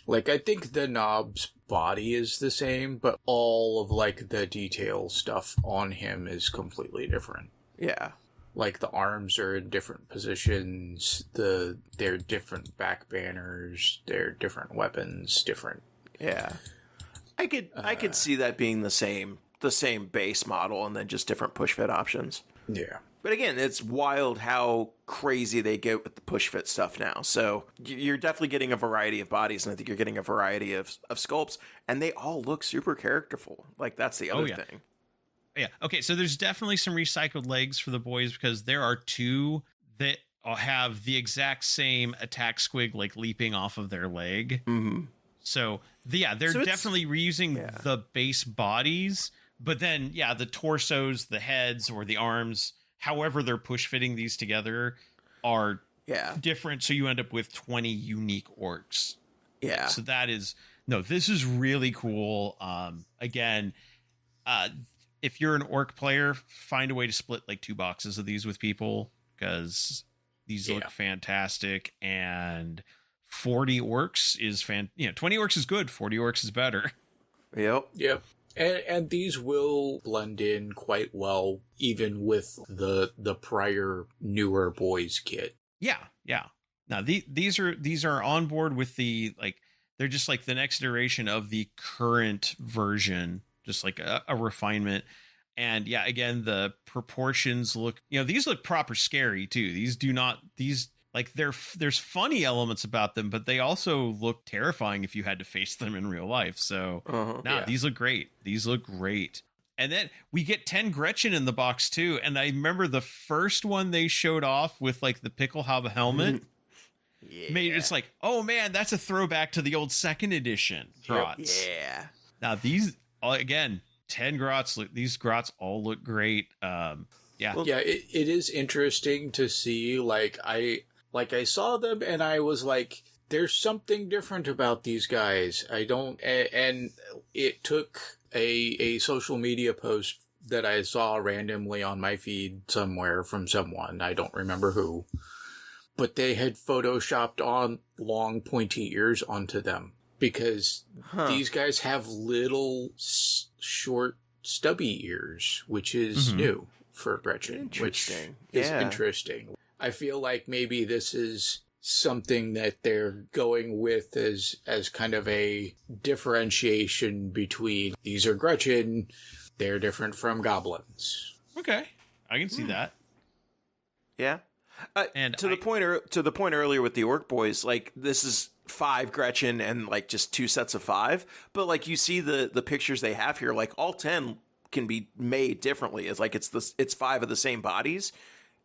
like, I think the knob's body is the same, but all of like the detail stuff on him is completely different. Yeah. Like, the arms are in different positions, they're different back banners, they're different weapons, different. Yeah. I could see that being the same base model and then just different push fit options. Yeah. But again, it's wild how crazy they get with the push fit stuff now. So you're definitely getting a variety of bodies, and I think you're getting a variety of sculpts, and they all look super characterful. Like, that's the other thing. Yeah. Okay. So there's definitely some recycled legs for the boys, because there are two that have the exact same attack squig, like leaping off of their leg. Mm-hmm. So they're definitely reusing the base bodies, but then the torsos, the heads, or the arms, however they're push fitting these together, are different. So you end up with 20 unique orcs. Yeah. So this is really cool. Again, if you're an orc player, find a way to split like 2 boxes of these with people, because these look fantastic. And 40 orcs is 20 orcs is good. 40 orcs is better. Yep. And these will blend in quite well, even with the prior newer boys kit. Yeah. Now these are on board with the like they're just like the next iteration of the current version, just like a refinement. And yeah, again, the proportions look, these look proper scary too. These like there's funny elements about them, but they also look terrifying if you had to face them in real life. So these look great. These look great. And then we get 10 Gretchen in the box too. And I remember the first one they showed off with like the Pickelhaube helmet. It's like, oh man, that's a throwback to the old second edition Grots. Yeah. Now these, again, 10 Grots, these Grots all look great. It is interesting to see, I saw them and I was like, there's something different about these guys. And it took a social media post that I saw randomly on my feed somewhere from someone, I don't remember who, but they had photoshopped on long pointy ears onto them because these guys have little short stubby ears, which is new for Gretchen, which is interesting. I feel like maybe this is something that they're going with as kind of a differentiation between these are Gretchen, they're different from goblins. Okay, I can see that. Yeah. And to the point earlier with the Orc boys, like this is 5 Gretchen and like just 2 sets of 5, but like you see the pictures they have here, like all 10 can be made differently. It's like it's 5 of the same bodies,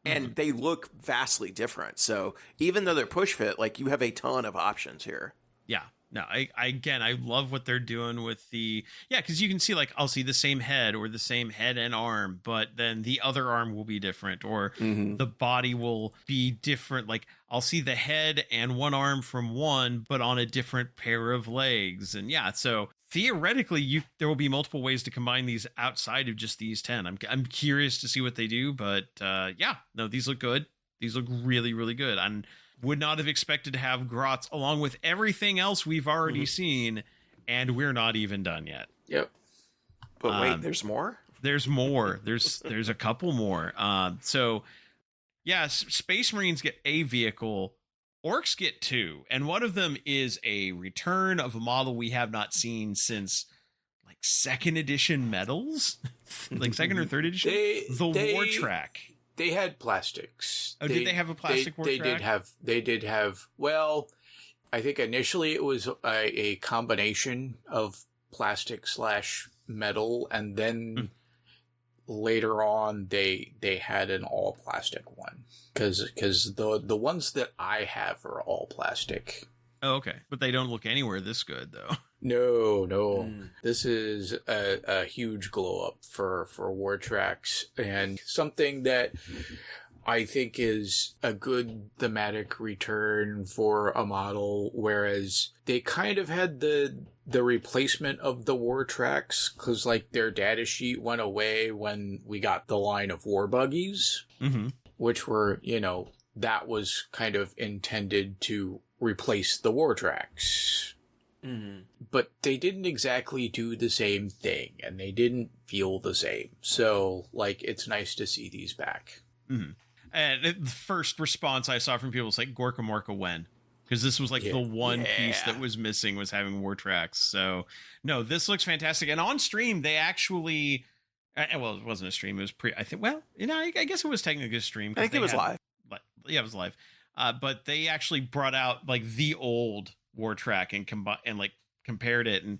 and they look vastly different. So even though they're push fit, like you have a ton of options here. Yeah. No, I love what they're doing with because you can see like I'll see the same head or the same head and arm, but then the other arm will be different, or the body will be different. Like I'll see the head and one arm from one, but on a different pair of legs. And so theoretically there will be multiple ways to combine these outside of just these 10. I'm curious to see what they do, but these look good. These look really, really good. And would not have expected to have Grots along with everything else we've already seen, and we're not even done yet. Yep. But wait, there's more? There's more. There's a couple more. Space Marines get a vehicle. Orks get 2, and one of them is a return of a model we have not seen since like 2nd edition medals, like 2nd or 3rd edition. The War Track. They had plastics. Oh, did they have a plastic War Track? They did have. Well, I think initially it was a combination of plastic / metal, and then later on they had an all plastic one because the ones that I have are all plastic. Oh, okay, but they don't look anywhere this good though. No. This is a huge glow up for War Tracks, and something that I think is a good thematic return for a model, whereas they kind of had the replacement of the War Tracks because like their data sheet went away when we got the line of war buggies, which were, that was kind of intended to replace the War Tracks. But they didn't exactly do the same thing, and they didn't feel the same. So, like, it's nice to see these back. And the first response I saw from people was like, Gorka Morka when? Because this was like the one piece that was missing, was having War Tracks. So, no, this looks fantastic. And on stream, they actually... well, it wasn't a stream. It was I guess it was technically a stream. I think it was live. Yeah, it was live. But they actually brought out like the old War Track and compared it, and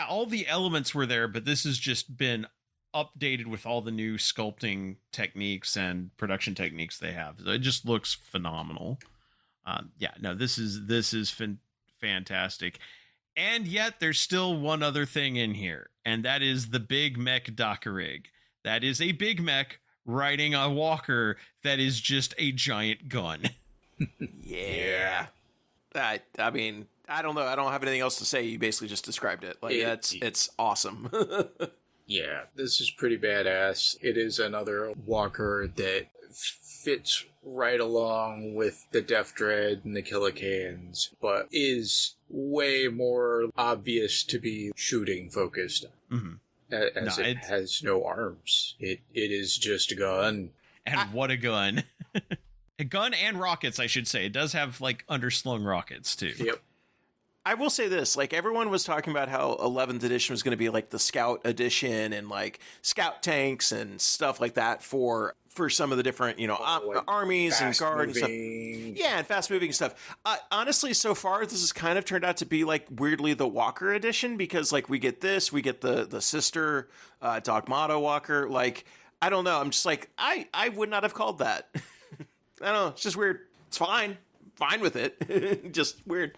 all the elements were there, but this has just been updated with all the new sculpting techniques and production techniques they have. So it just looks phenomenal. This is fantastic. And yet there's still one other thing in here, and that is the big mech Dockerig. That is a big mech riding a walker that is just a giant gun. Yeah. I mean, I don't know. I don't have anything else to say. You basically just described it. Like it's awesome. Yeah, this is pretty badass. It is another walker that fits right along with the Death Dread and the Killicans, but is way more obvious to be shooting focused. As it has no arms. It is just a gun. And what a gun. A gun and rockets, I should say. It does have like underslung rockets too. Yep. I will say this, like everyone was talking about how 11th edition was going to be like the scout edition and like scout tanks and stuff like that for some of the different, like armies and guard and stuff. moving. Yeah, and fast moving stuff. Honestly, so far this has kind of turned out to be like weirdly the Walker edition, because like we get the sister Dogmata Walker. Like, I don't know. I'm just like, I would not have called that. I don't know. It's just weird. It's fine with it. Just weird.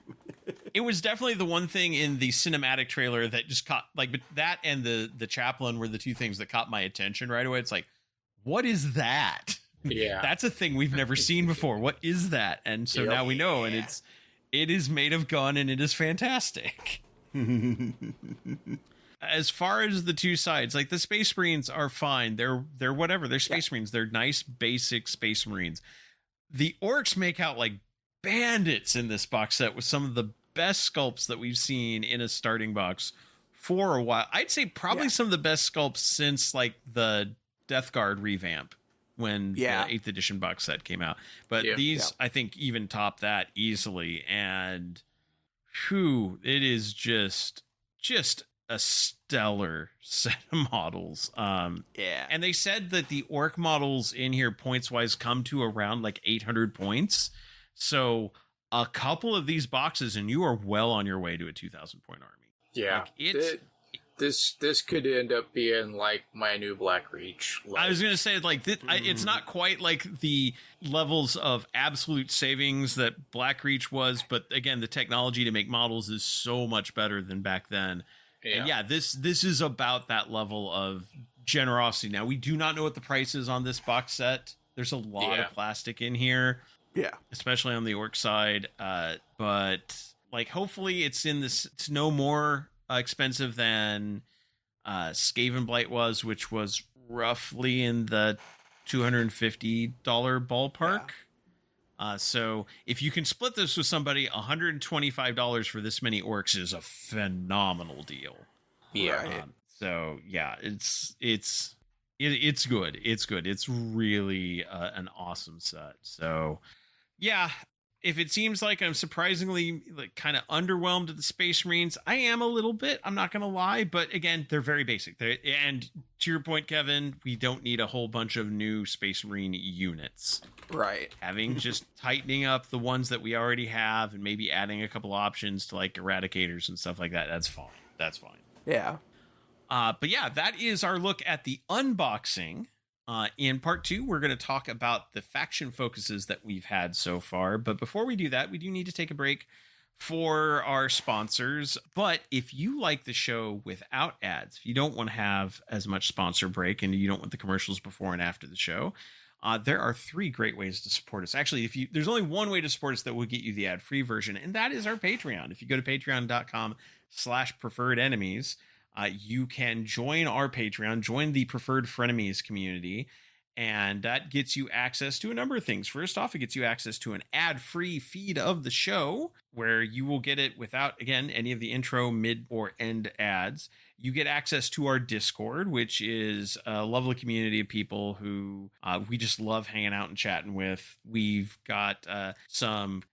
It was definitely the one thing in the cinematic trailer that just caught, like, that and the chaplain were the two things that caught my attention right away. It's like, what is that? Yeah. That's a thing we've never seen before. What is that? And so now we know, and it is made of gun, and it is fantastic. As far as the two sides, like the Space Marines are fine. They're whatever. They're Space Marines. They're nice, basic Space Marines. The Orks make out like bandits in this box set with some of the best sculpts that we've seen in a starting box for a while. I'd say probably some of the best sculpts since like the Death Guard revamp when the 8th edition box set came out. But these, I think, even top that easily. And it is just a stellar set of models. And they said that the Ork models in here points wise come to around like 800 points. So a couple of these boxes and you are well on your way to a 2,000 point army. Yeah. Like this could end up being like my new Black Reach. I was going to say, like, it's not quite like the levels of absolute savings that Black Reach was, but again, the technology to make models is so much better than back then. And this is about that level of generosity. Now, we do not know what the price is on this box set. There's a lot of plastic in here. Yeah. Especially on the Orc side. But like, hopefully it's it's no more expensive than Skaven Blight was, which was roughly in the $250 ballpark. So if you can split this with somebody, $125 for this many Orcs is a phenomenal deal. Yeah. Right. So yeah, it's good. It's good. It's really an awesome set. So yeah, if it seems like I'm surprisingly like kind of underwhelmed at the Space Marines, I am a little bit. I'm not going to lie, but again, they're very basic. And to your point, Kevin, we don't need a whole bunch of new Space Marine units. Right. Just tightening up the ones that we already have and maybe adding a couple options to like eradicators and stuff like that. That's fine. Yeah. But yeah, that is our look at the unboxing. In part 2, we're going to talk about the faction focuses that we've had so far. But before we do that, we do need to take a break for our sponsors. But if you like the show without ads, if you don't want to have as much sponsor break and you don't want the commercials before and after the show, there are 3 great ways to support us. Actually, there's only one way to support us that will get you the ad-free version, and that is our Patreon. If you go to patreon.com/preferred enemies, you can join our Patreon, join the Preferred Frenemies community, and that gets you access to a number of things. First off, it gets you access to an ad-free feed of the show, where you will get it without, again, any of the intro, mid, or end ads. You get access to our Discord, which is a lovely community of people who we just love hanging out and chatting with. We've got some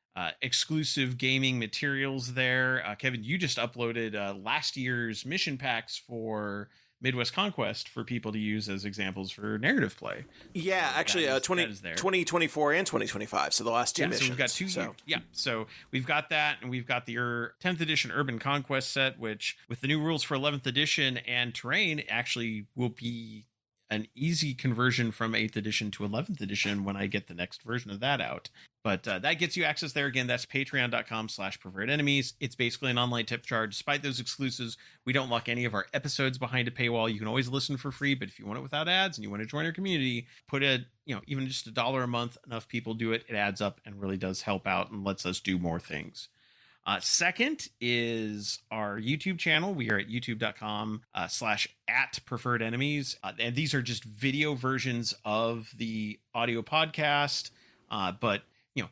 exclusive gaming materials there. Kevin, you just uploaded last year's mission packs for Midwest Conquest for people to use as examples for narrative play. Yeah, actually, 2024 and 2025. So the last 2 missions. So we've got 2 years. Yeah, so we've got that, and we've got the 10th edition Urban Conquest set, which with the new rules for 11th edition and terrain actually will be an easy conversion from 8th edition to 11th edition when I get the next version of that out. But that gets you access there. Again, that's patreon.com/preferred enemies. It's basically an online tip jar. Despite those exclusives, we don't lock any of our episodes behind a paywall. You can always listen for free, but if you want it without ads and you want to join our community, put even just $1 a month. Enough people do it. It adds up and really does help out and lets us do more things. Second is our YouTube channel. We are at youtube.com/@preferred enemies. And these are just video versions of the audio podcast. But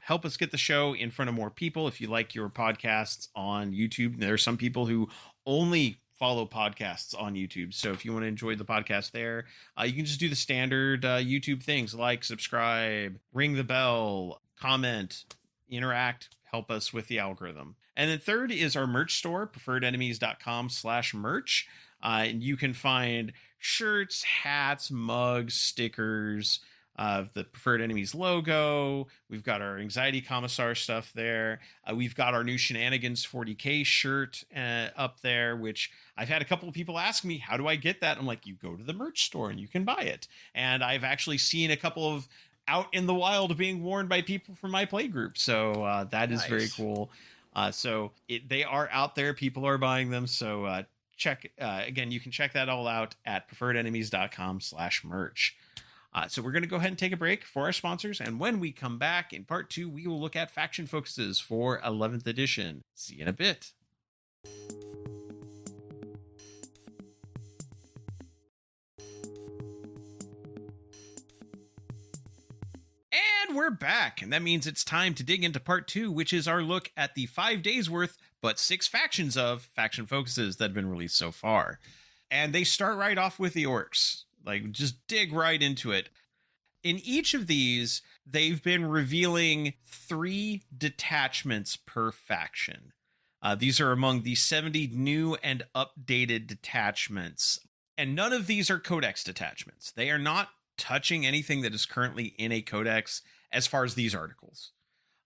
help us get the show in front of more people. If you like your podcasts on YouTube, there are some people who only follow podcasts on YouTube. So if you want to enjoy the podcast there, you can just do the standard YouTube things like subscribe, ring the bell, comment, interact, help us with the algorithm. And then third is our merch store, preferredenemies.com/merch. And you can find shirts, hats, mugs, stickers, the Preferred Enemies logo. We've got our Anxiety Commissar stuff there. We've got our new Shenanigans 40K shirt up there, which I've had a couple of people ask me, how do I get that? I'm like, you go to the merch store and you can buy it. And I've actually seen a couple of out in the wild being worn by people from my play group. So that is very cool. They are out there. People are buying them. So check again, you can check that all out at preferredenemies.com/merch. So we're going to go ahead and take a break for our sponsors. And when we come back in part 2, we will look at faction focuses for 11th edition. See you in a bit. And we're back. And that means it's time to dig into part 2, which is our look at the 5 days worth, but 6 factions of faction focuses that have been released so far. And they start right off with the Orks. Like, just dig right into it. In each of these, they've been revealing 3 detachments per faction. These are among the 70 new and updated detachments. And none of these are codex detachments. They are not touching anything that is currently in a codex as far as these articles.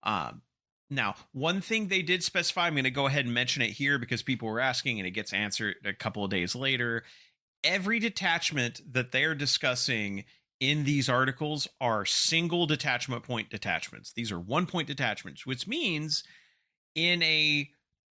Now, one thing they did specify, I'm going to go ahead and mention it here because people were asking and it gets answered a couple of days later. Every detachment that they're discussing in these articles are single detachment point detachments. These are 1-point detachments, which means in a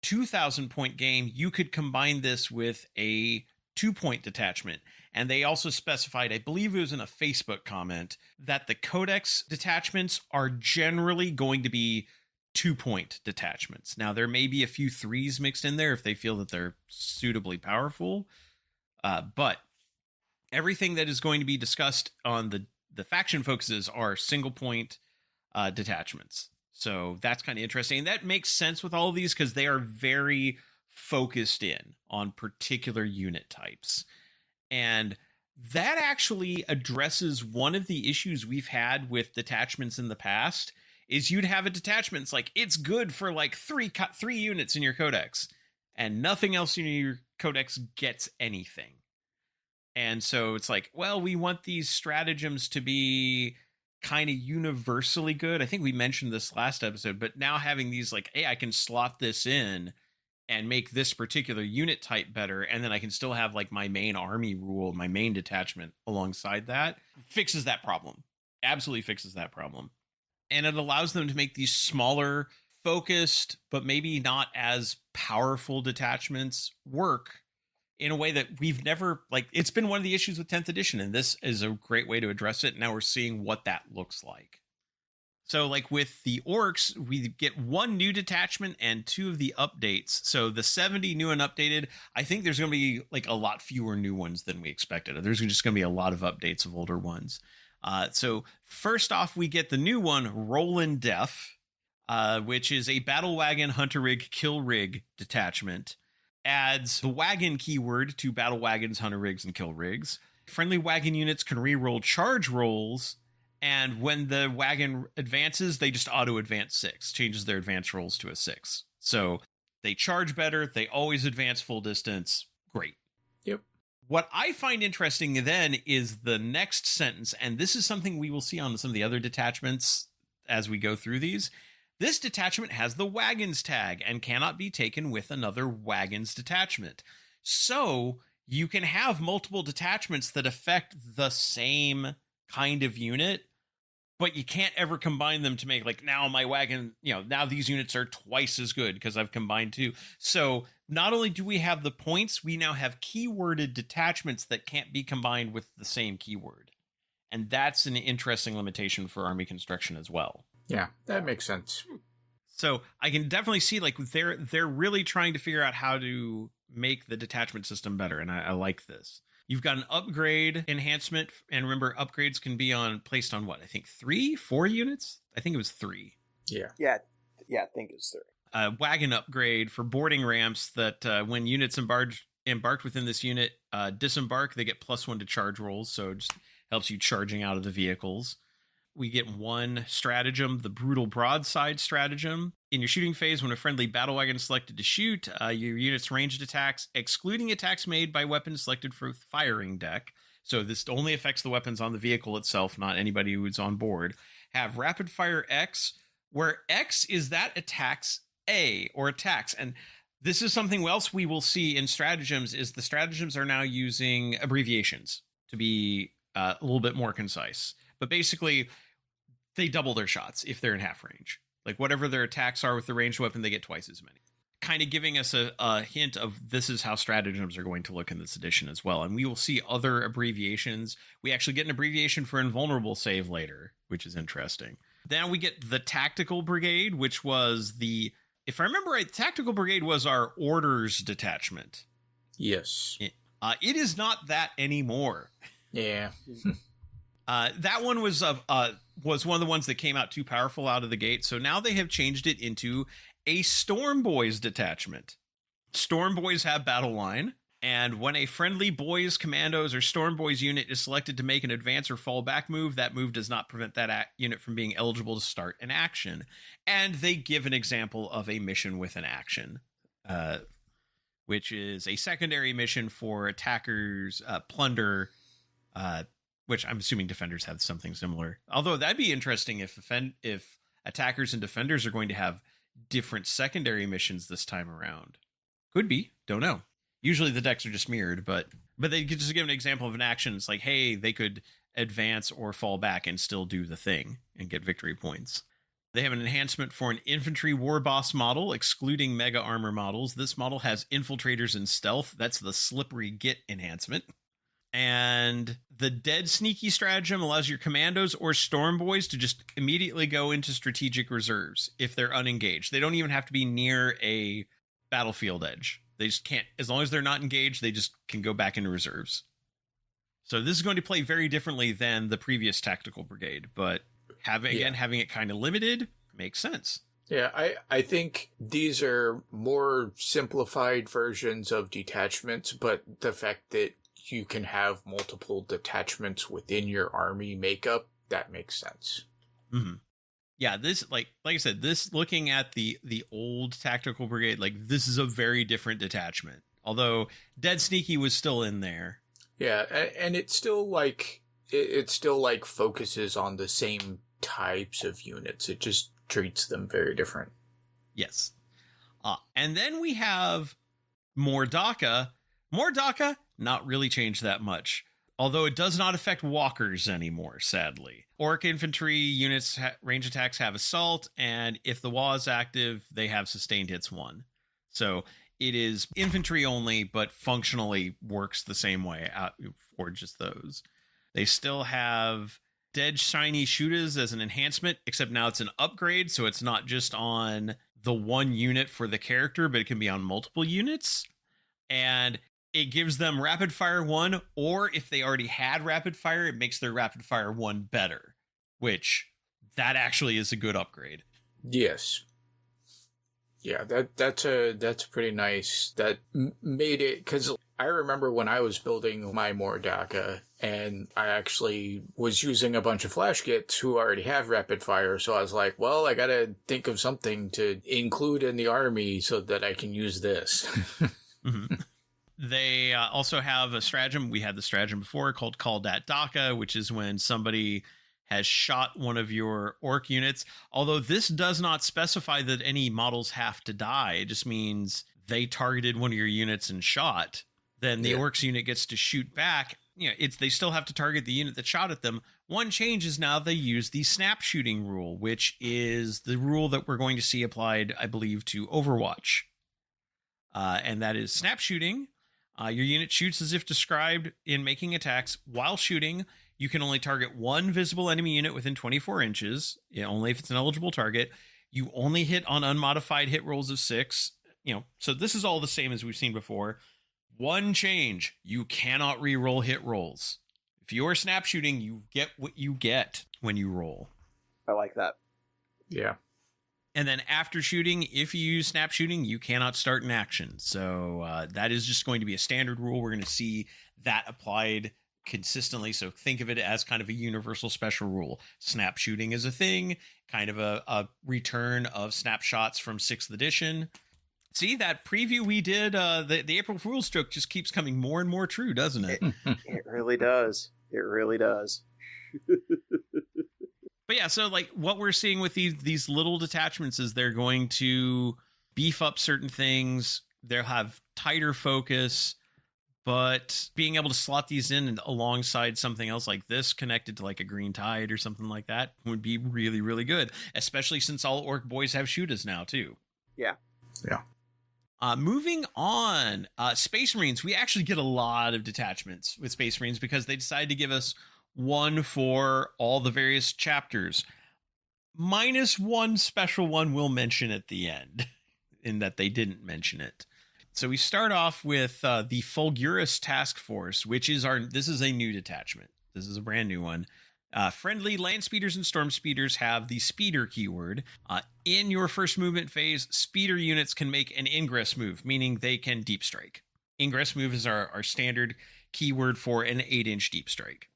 2,000 point game, you could combine this with a 2-point detachment. And they also specified, I believe it was in a Facebook comment, that the codex detachments are generally going to be 2-point detachments. Now, there may be a few 3s mixed in there if they feel that they're suitably powerful. But everything that is going to be discussed on the faction focuses are single point detachments. So that's kind of interesting. And that makes sense with all of these because they are very focused in on particular unit types. And that actually addresses one of the issues we've had with detachments in the past is you'd have a detachment. It's like, it's good for like three units in your codex and nothing else in your codex gets anything. And so it's like, well, we want these stratagems to be kind of universally good. I think we mentioned this last episode, but now having these like, hey, I can slot this in and make this particular unit type better. And then I can still have like my main army rule, my main detachment alongside that fixes that problem. Absolutely fixes that problem. And it allows them to make these smaller, focused, but maybe not as powerful detachments work in a way that we've never, like, it's been one of the issues with 10th edition, and this is a great way to address it. Now we're seeing what that looks like. So, like with the Orks, we get 1 new detachment and 2 of the updates. So the 70 new and updated, I think there's going to be like a lot fewer new ones than we expected. There's just going to be a lot of updates of older ones. So first off, we get the new one, Roland Def, which is a battle wagon hunter rig kill rig detachment. Adds the wagon keyword to battle wagons, hunter rigs, and kill rigs. Friendly wagon units can re-roll charge rolls, and when the wagon advances, they just auto-advance 6. Changes their advance rolls to a 6. So they charge better, they always advance full distance. Great. Yep. What I find interesting then is the next sentence, and this is something we will see on some of the other detachments as we go through these. This detachment has the wagons tag and cannot be taken with another wagons detachment. So you can have multiple detachments that affect the same kind of unit, but you can't ever combine them to make like, now my wagon, now these units are twice as good because I've combined 2. So not only do we have the points, we now have keyworded detachments that can't be combined with the same keyword. And that's an interesting limitation for army construction as well. Yeah, that makes sense. So I can definitely see like they're really trying to figure out how to make the detachment system better. And I like this. You've got an upgrade enhancement. And remember, upgrades can be placed on what? I think 4 units? I think it was 3. Yeah. Yeah, I think it's 3. Wagon upgrade for boarding ramps that when units embark embarked within this unit disembark, they get +1 to charge rolls, so it just helps you charging out of the vehicles. We get one stratagem, the Brutal Broadside stratagem. In your shooting phase, when a friendly battle wagon is selected to shoot, your unit's ranged attacks, excluding attacks made by weapons selected for firing deck, so this only affects the weapons on the vehicle itself, not anybody who's on board, have rapid fire X, where X is that attacks A, or attacks. And this is something else we will see in stratagems, is the stratagems are now using abbreviations to be a little bit more concise. But basically, they double their shots if they're in half range. Like whatever their attacks are with the ranged weapon, they get twice as many. Kind of giving us a hint of this is how stratagems are going to look in this edition as well. And we will see other abbreviations. We actually get an abbreviation for invulnerable save later, which is interesting. Then we get the Tactical Brigade, which was if I remember right, the Tactical Brigade was our orders detachment. Yes. It is not that anymore. Yeah. That one was one of the ones that came out too powerful out of the gate. So now they have changed it into a Storm Boys detachment. Storm Boys have battle line, and when a friendly Boys, Commandos, or Storm Boys unit is selected to make an advance or fall back move, that move does not prevent that unit from being eligible to start an action. And they give an example of a mission with an action, which is a secondary mission for attackers, plunder, which I'm assuming defenders have something similar. Although that'd be interesting if attackers and defenders are going to have different secondary missions this time around. Could be, don't know. Usually the decks are just mirrored, but they could just give an example of an action. It's like, hey, they could advance or fall back and still do the thing and get victory points. They have an enhancement for an infantry war boss model, excluding mega armor models. This model has infiltrators and stealth. That's the slippery git enhancement. And the Dead Sneaky stratagem allows your commandos or storm boys to just immediately go into strategic reserves if they're unengaged. They don't even have to be near a battlefield edge. They just can't, as long as they're not engaged, they just can go back into reserves. So this is going to play very differently than the previous Tactical Brigade, but having it kind of limited makes sense. Yeah, I think these are more simplified versions of detachments, but the fact that you can have multiple detachments within your army makeup, that makes sense. Mm-hmm. Yeah, this, like I said, this, looking at the old Tactical Brigade, like this is a very different detachment. Although Dead Sneaky was still in there. Yeah, and it still focuses on the same types of units. It just treats them very different. Yes. And then we have Mordaka. Mordaka, not really changed that much, although it does not affect walkers anymore, sadly. Orc infantry units range attacks have assault, and if the wall is active, they have sustained hits 1. So it is infantry only, but functionally works the same way for just those. They still have Dead Shiny Shooters as an enhancement, except now it's an upgrade, so it's not just on the one unit for the character, but it can be on multiple units. And it gives them Rapid Fire 1, or if they already had Rapid Fire, it makes their Rapid Fire 1 better, which that actually is a good upgrade. Yes. Yeah, that's pretty nice. That made it, because I remember when I was building my Mordaka, and I actually was using a bunch of flash kits who already have rapid fire, so I was like, well, I gotta think of something to include in the army so that I can use this. Mm-hmm. They also have a stratagem. We had the stratagem before called Call Dat Daka, which is when somebody has shot one of your orc units. Although this does not specify that any models have to die. It just means they targeted one of your units and shot. Then the orcs unit gets to shoot back. You know, they still have to target the unit that shot at them. One change is now they use the snap shooting rule, which is the rule that we're going to see applied, I believe, to Overwatch. And that is snap shooting. Your unit shoots as if described in making attacks. While shooting, you can only target one visible enemy unit within 24 inches, only if it's an eligible target. You only hit on unmodified hit rolls of 6. So this is all the same as we've seen before. One change, you cannot re-roll hit rolls. If you're snap shooting, you get what you get when you roll. I like that. Yeah. And then after shooting, if you use snap shooting, you cannot start an action. So that is just going to be a standard rule. We're going to see that applied consistently. So think of it as kind of a universal special rule. Snap shooting is a thing, kind of a return of snapshots from 6th edition. See, that preview we did, the April Fool's joke just keeps coming more and more true, doesn't it? It really does. It really does. But yeah, so like what we're seeing with these little detachments is they're going to beef up certain things. They'll have tighter focus, but being able to slot these in alongside something else like this connected to like a green tide or something like that would be really, really good, especially since all orc boys have shooters now too. Yeah. Yeah. Moving on, Space Marines. We actually get a lot of detachments with Space Marines because they decided to give us one for all the various chapters, minus one special one we'll mention at the end, in that they didn't mention it. So we start off with the Fulgurus Task Force, which is this is a new detachment. This is a brand new one. Friendly land speeders and storm speeders have the speeder keyword. In your first movement phase, speeder units can make an ingress move, meaning they can deep strike. Ingress move is our standard keyword for an 8-inch deep strike.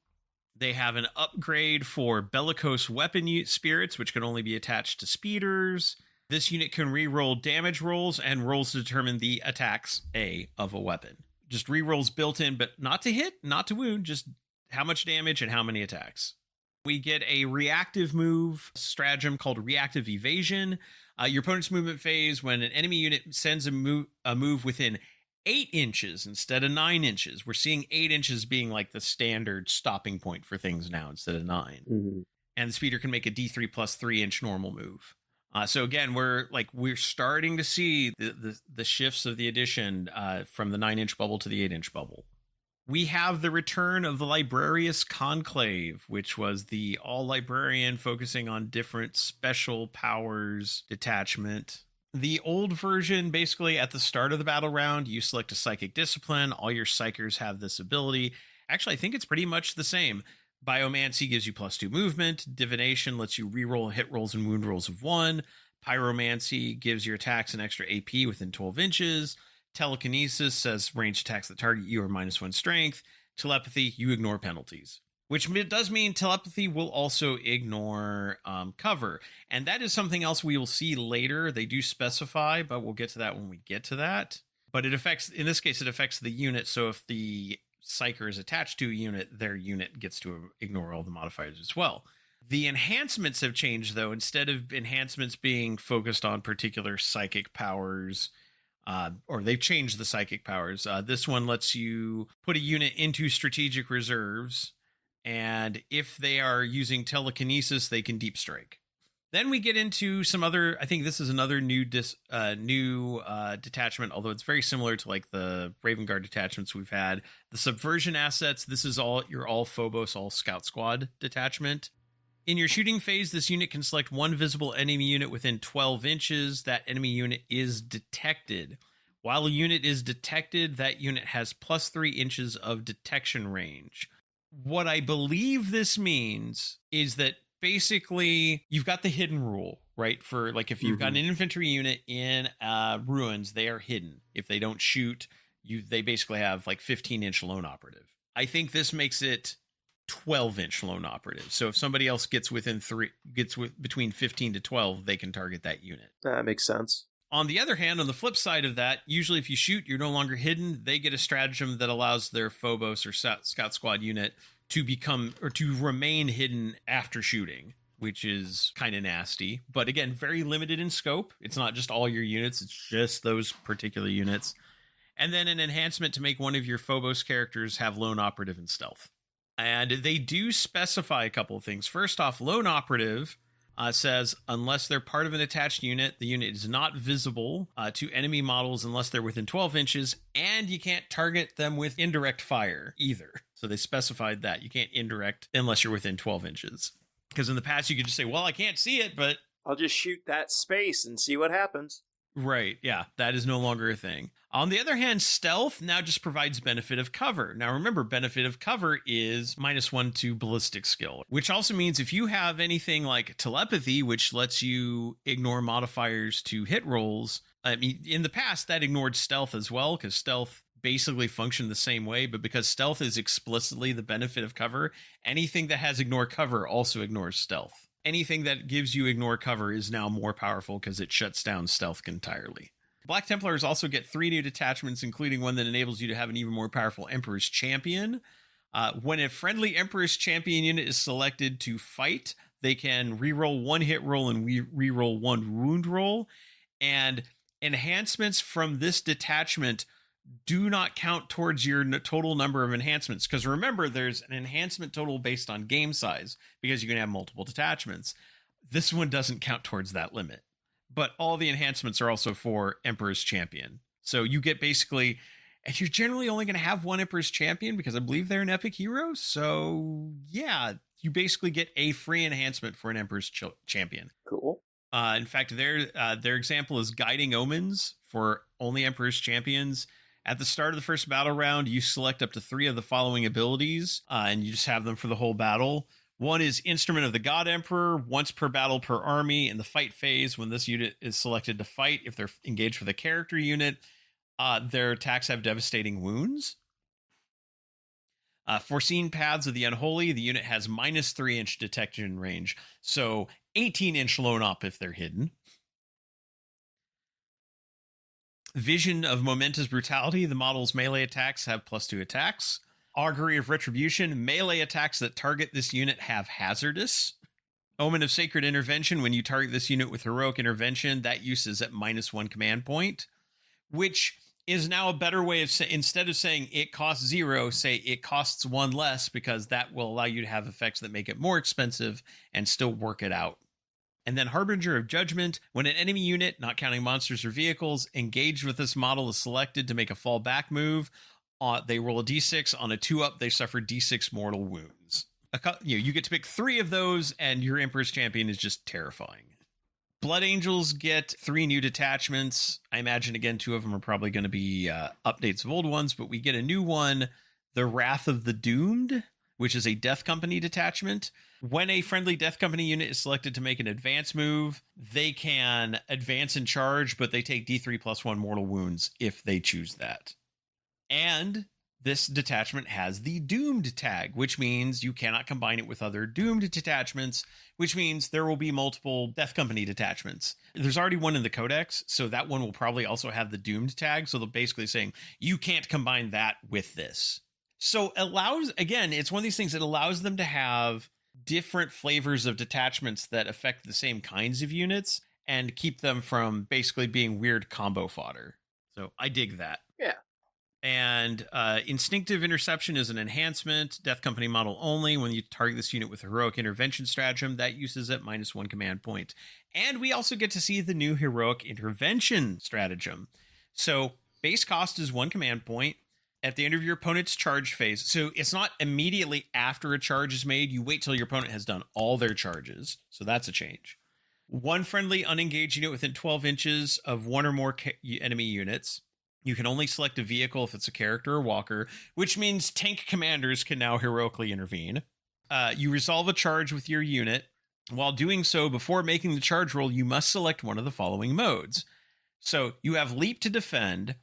They have an upgrade for bellicose weapon spirits, which can only be attached to speeders. This unit can re-roll damage rolls and rolls to determine the attacks A of a weapon. Just re-rolls built in, but not to hit, not to wound, just how much damage and how many attacks. We get a reactive move stratagem called Reactive Evasion. Your opponent's movement phase, when an enemy unit sends a move within 8 inches instead of 9 inches. We're seeing 8 inches being like the standard stopping point for things now instead of 9. Mm-hmm. And the speeder can make a D3 plus 3-inch normal move. So again, we're starting to see the shifts of the edition from the 9-inch bubble to the 8-inch bubble. We have the return of the Librarius Conclave, which was the all-librarian focusing on different special powers detachment. The old version, basically at the start of the battle round, you select a psychic discipline. All your psychers have this ability. Actually, I think it's pretty much the same. Biomancy gives you +2 movement. Divination lets you reroll hit rolls and wound rolls of 1. Pyromancy gives your attacks an extra AP within 12 inches. Telekinesis says range attacks that target you are -1 strength. Telepathy, you ignore penalties. Which does mean telepathy will also ignore cover. And that is something else we will see later. They do specify, but we'll get to that when we get to that. But it affects, in this case, it affects the unit. So if the psyker is attached to a unit, their unit gets to ignore all the modifiers as well. The enhancements have changed, though. Instead of enhancements being focused on particular psychic powers, or they've changed the psychic powers. This one lets you put a unit into strategic reserves, and if they are using telekinesis, they can deep strike. Then we get into some other, I think this is another new detachment, although it's very similar to like the Raven Guard detachments we've had. The Subversion assets, this is your all Phobos, all Scout Squad detachment. In your shooting phase, this unit can select one visible enemy unit within 12 inches. That enemy unit is detected. While a unit is detected, that unit has +3 inches of detection range. What I believe this means is that basically you've got the hidden rule, right? For like if you've got an infantry unit in ruins, they are hidden. If they don't shoot, they basically have like 15-inch lone operative. I think this makes it 12-inch lone operative. So if somebody else gets between 15 to 12, they can target that unit. That makes sense. On the other hand, on the flip side of that, usually if you shoot, you're no longer hidden. They get a stratagem that allows their Phobos or Scout Squad unit to become or to remain hidden after shooting, which is kind of nasty. But again, very limited in scope. It's not just all your units. It's just those particular units. And then an enhancement to make one of your Phobos characters have lone operative and stealth. And they do specify a couple of things. First off, lone operative says unless they're part of an attached unit, the unit is not visible to enemy models unless they're within 12 inches, and you can't target them with indirect fire either. So they specified that you can't indirect unless you're within 12 inches. Because in the past you could just say, well, I can't see it, but I'll just shoot that space and see what happens. Right, yeah, that is no longer a thing. On the other hand, stealth now just provides benefit of cover. Now remember, benefit of cover is -1 to ballistic skill, which also means if you have anything like telepathy, which lets you ignore modifiers to hit rolls, I mean, in the past that ignored stealth as well, because stealth basically functioned the same way, but because stealth is explicitly the benefit of cover, anything that has ignore cover also ignores stealth. Anything that gives you ignore cover is now more powerful because it shuts down stealth entirely. Black Templars also get 3 new detachments, including one that enables you to have an even more powerful Emperor's Champion. When a friendly Emperor's Champion unit is selected to fight, they can reroll 1 hit roll and reroll 1 wound roll. And enhancements from this detachment do not count towards your total number of enhancements, because remember, there's an enhancement total based on game size because you can have multiple detachments. This one doesn't count towards that limit, but all the enhancements are also for Emperor's Champion. So you get basically, and you're generally only going to have 1 Emperor's Champion because I believe they're an epic hero. So yeah, you basically get a free enhancement for an Emperor's Champion. Cool. In fact, their example is Guiding Omens for only Emperor's Champions. At the start of the first battle round, you select up to 3 of the following abilities, and you just have them for the whole battle. One is Instrument of the God Emperor, once per battle per army. In the fight phase, when this unit is selected to fight, if they're engaged with a character unit, their attacks have devastating wounds. Foreseen Paths of the Unholy, the unit has -3-inch detection range, so 18-inch lone up if they're hidden. Vision of Momentous Brutality, the model's melee attacks have +2 attacks. Augury of Retribution, melee attacks that target this unit have hazardous. Omen of Sacred Intervention, when you target this unit with heroic intervention, that use is at -1 command point, which is now a better way of instead of saying it costs 0, say it costs 1 less, because that will allow you to have effects that make it more expensive and still work it out. And then Harbinger of Judgment, when an enemy unit, not counting monsters or vehicles, engaged with this model is selected to make a fall back move, they roll a d6. On a 2-up, they suffer d6 mortal wounds. You get to pick 3 of those, and your Emperor's Champion is just terrifying. Blood Angels get 3 new detachments. I imagine, again, 2 of them are probably going to be updates of old ones, but we get a new one, the Wrath of the Doomed, which is a Death Company detachment. When a friendly Death Company unit is selected to make an advance move, they can advance and charge, but they take D3 + 1 mortal wounds if they choose that. And this detachment has the Doomed tag, which means you cannot combine it with other Doomed detachments, which means there will be multiple Death Company detachments. There's already one in the Codex, so that one will probably also have the Doomed tag, so they're basically saying you can't combine that with this. So it's one of these things that allows them to have different flavors of detachments that affect the same kinds of units and keep them from basically being weird combo fodder. So I dig that. Yeah. And Instinctive Interception is an enhancement, Death Company model only. When you target this unit with a heroic intervention stratagem, that uses at -1 command point. And we also get to see the new heroic intervention stratagem. So base cost is 1 command point. At the end of your opponent's charge phase, so it's not immediately after a charge is made, you wait till your opponent has done all their charges, so that's a change. 1 friendly unengaged unit within 12 inches of 1 or more enemy units. You can only select a vehicle if it's a character or walker, which means tank commanders can now heroically intervene. You resolve a charge with your unit. While doing so, before making the charge roll, you must select one of the following modes. So you have Leap to defend.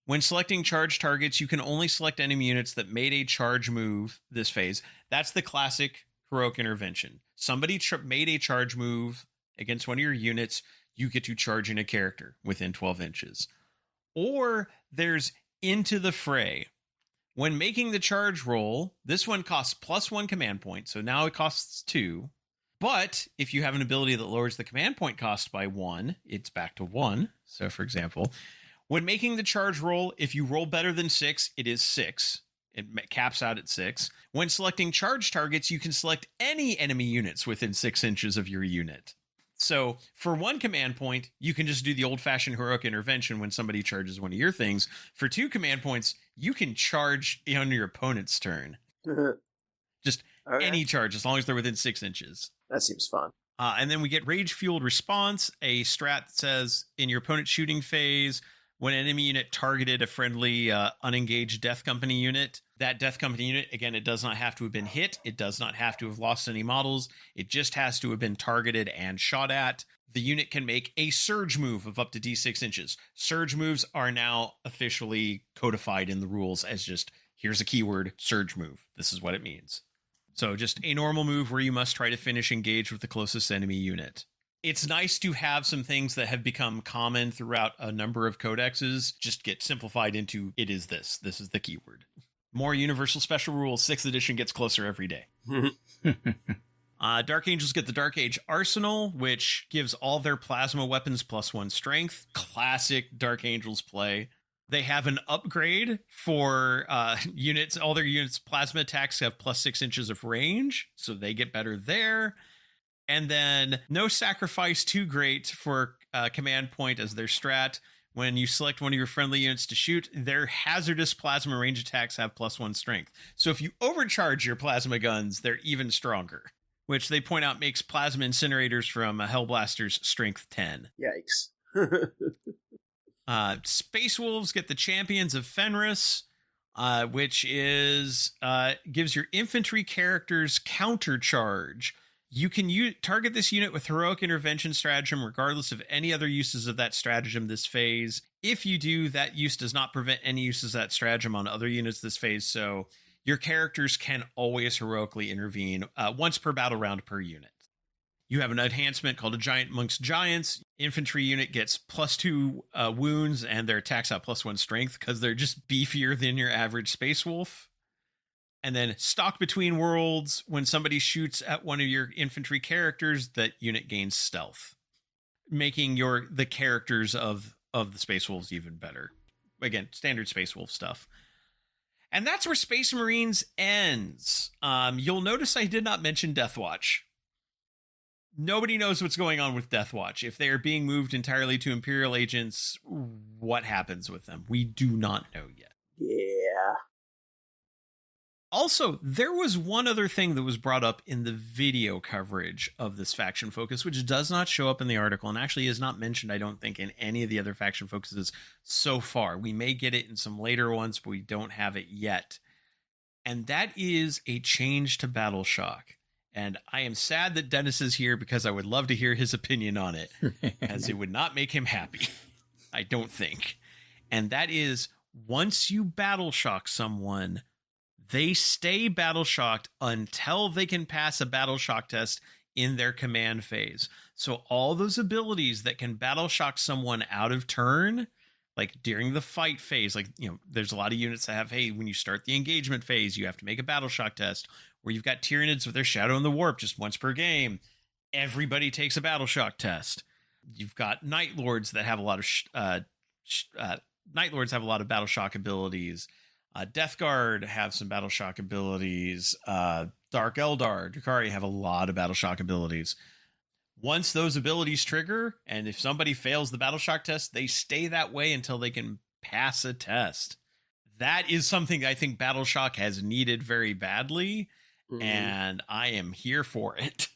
When selecting charge targets, you can only select enemy units that made a charge move this phase. That's the classic heroic intervention. Somebody made a charge move against one of your units, you get to charge in a character within 12 inches. Or there's Into the Fray. When making the charge roll, this one costs +1 command point, so now it costs 2. But if you have an ability that lowers the command point cost by 1, it's back to 1. So for example, when making the charge roll, if you roll better than 6, it is 6. It caps out at 6. When selecting charge targets, you can select any enemy units within 6 inches of your unit. So for 1 command point, you can just do the old-fashioned heroic intervention when somebody charges one of your things. For 2 command points, you can charge on your opponent's turn. Just any charge, as long as they're within 6 inches. That seems fun. And then we get Rage Fueled Response, a strat that says in your opponent's shooting phase, when an enemy unit targeted a friendly unengaged Death Company unit, that Death Company unit, again, it does not have to have been hit. It does not have to have lost any models. It just has to have been targeted and shot at. The unit can make a surge move of up to D6 inches. Surge moves are now officially codified in the rules as just, here's a keyword, surge move. This is what it means. So just a normal move where you must try to finish engage with the closest enemy unit. It's nice to have some things that have become common throughout a number of codexes just get simplified into, it is this. This is the keyword. More universal special rules. 6th edition gets closer every day. Dark Angels get the Dark Age Arsenal, which gives all their plasma weapons +1 strength. Classic Dark Angels play. They have an upgrade for units. All their units' plasma attacks have +6 inches of range, so they get better there. And then no sacrifice too great for command point as their strat. When you select one of your friendly units to shoot, their hazardous plasma range attacks have +1 strength. So if you overcharge your plasma guns, they're even stronger, which they point out makes plasma incinerators from Hellblaster's strength 10. Yikes. Space Wolves get the Champions of Fenris, which is gives your infantry characters countercharge. You can target this unit with Heroic Intervention stratagem regardless of any other uses of that stratagem this phase. If you do, that use does not prevent any uses of that stratagem on other units this phase, so your characters can always heroically intervene once per battle round per unit. You have an enhancement called a Giant Amongst Giants. Infantry unit gets +2 wounds and their attacks have +1 strength because they're just beefier than your average Space Wolf. And then Stalk Between Worlds, when somebody shoots at one of your infantry characters, that unit gains stealth, making the characters of the Space Wolves even better. Again, standard Space Wolf stuff. And that's where Space Marines ends. You'll notice I did not mention Deathwatch. Nobody knows what's going on with Deathwatch. If they are being moved entirely to Imperial agents, what happens with them? We do not know yet. Yeah. Also, there was one other thing that was brought up in the video coverage of this faction focus, which does not show up in the article and actually is not mentioned, I don't think, in any of the other faction focuses so far. We may get it in some later ones, but we don't have it yet. And that is a change to Battle Shock. And I am sad that Dennis is here because I would love to hear his opinion on it, as it would not make him happy. I don't think. And that is, once you Battle Shock someone, they stay battle shocked until they can pass a battle shock test in their command phase. So all those abilities that can battle shock someone out of turn, like during the fight phase, like, there's a lot of units that have, hey, when you start the engagement phase, you have to make a battle shock test, where you've got Tyranids with their Shadow in the Warp just once per game. Everybody takes a battle shock test. You've got Night Lords that have a lot of Night Lords have a lot of battle shock abilities. Death Guard have some battle shock abilities. Dark Eldar, Drukhari have a lot of battle shock abilities. Once those abilities trigger, and if somebody fails the battle shock test, they stay that way until they can pass a test. That is something I think battle shock has needed very badly, and I am here for it.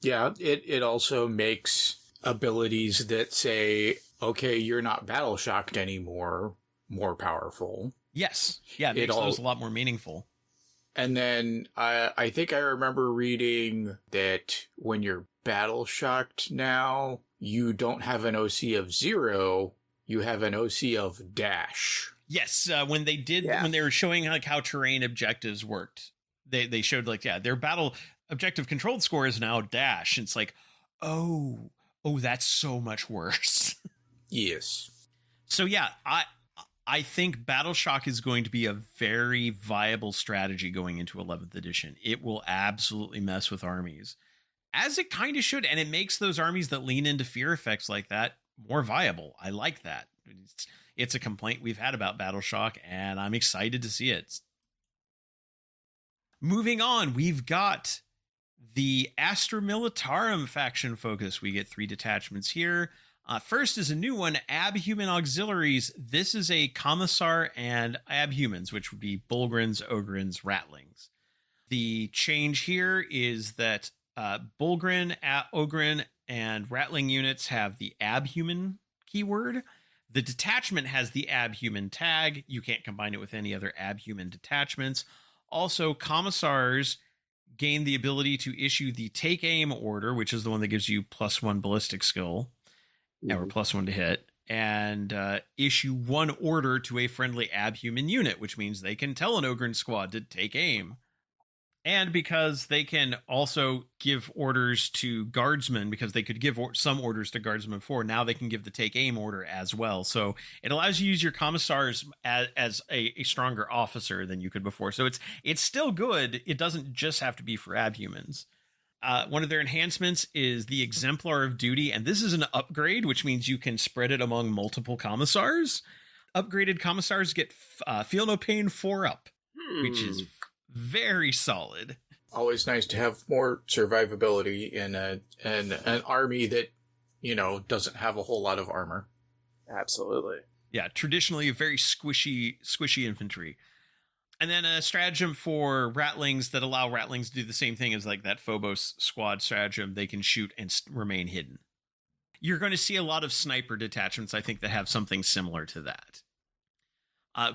Yeah, it also makes abilities that say, okay, you're not battle shocked anymore, more powerful. Yes. Yeah, it makes those a lot more meaningful. And then I think I remember reading that when you're battle shocked now, you don't have an OC of 0, you have an OC of dash. Yes, when they were showing like how terrain objectives worked, they showed like, their battle objective controlled score is now dash. And it's like, oh, that's so much worse. Yes. So yeah, I think Battle Shock is going to be a very viable strategy going into 11th edition. It will absolutely mess with armies, as it kind of should, and it makes those armies that lean into fear effects like that more viable. I like that. It's a complaint we've had about Battle Shock, and I'm excited to see it. Moving on, we've got the Astra Militarum faction focus. We get 3 detachments here. First is a new one, Abhuman Auxiliaries. This is a Commissar and Abhumans, which would be Bulgrins, Ogrins, Ratlings. The change here is that Bulgrin, Ogrin, and Rattling units have the abhuman keyword. The detachment has the abhuman tag. You can't combine it with any other abhuman detachments. Also, commissars gain the ability to issue the take aim order, which is the one that gives you +1 ballistic skill, or +1 to hit, and issue one order to a friendly abhuman unit, which means they can tell an Ogrin squad to take aim. And because they can also give orders to guardsmen, because they could give some orders to guardsmen before, now they can give the take aim order as well. So it allows you to use your commissars as a stronger officer than you could before. So it's still good. It doesn't just have to be for abhumans. One of their enhancements is the Exemplar of Duty, and this is an upgrade, which means you can spread it among multiple commissars. Upgraded commissars get Feel No Pain 4-up, which is very solid. Always nice to have more survivability in an army that, doesn't have a whole lot of armor. Absolutely. Yeah, traditionally a very squishy infantry. And then a stratagem for Rattlings that allow Rattlings to do the same thing as like that Phobos squad stratagem. They can shoot and remain hidden. You're going to see a lot of sniper detachments, I think, that have something similar to that.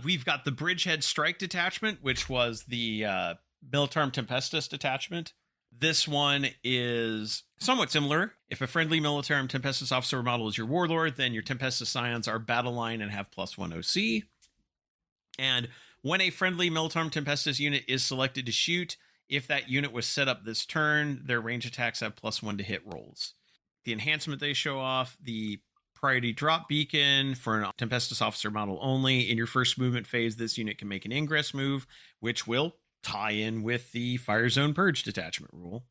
We've got the Bridgehead Strike detachment, which was the Militarum Tempestus detachment. This one is somewhat similar. If a friendly Militarum Tempestus officer model is your warlord, then your Tempestus Scions are battle line and have +1 OC. And when a friendly Militarum Tempestus unit is selected to shoot, if that unit was set up this turn, their range attacks have +1 to hit rolls. The enhancement they show off, the Priority Drop Beacon for an Tempestus officer model only. In your first movement phase, this unit can make an ingress move, which will tie in with the Fire Zone Purge detachment rule.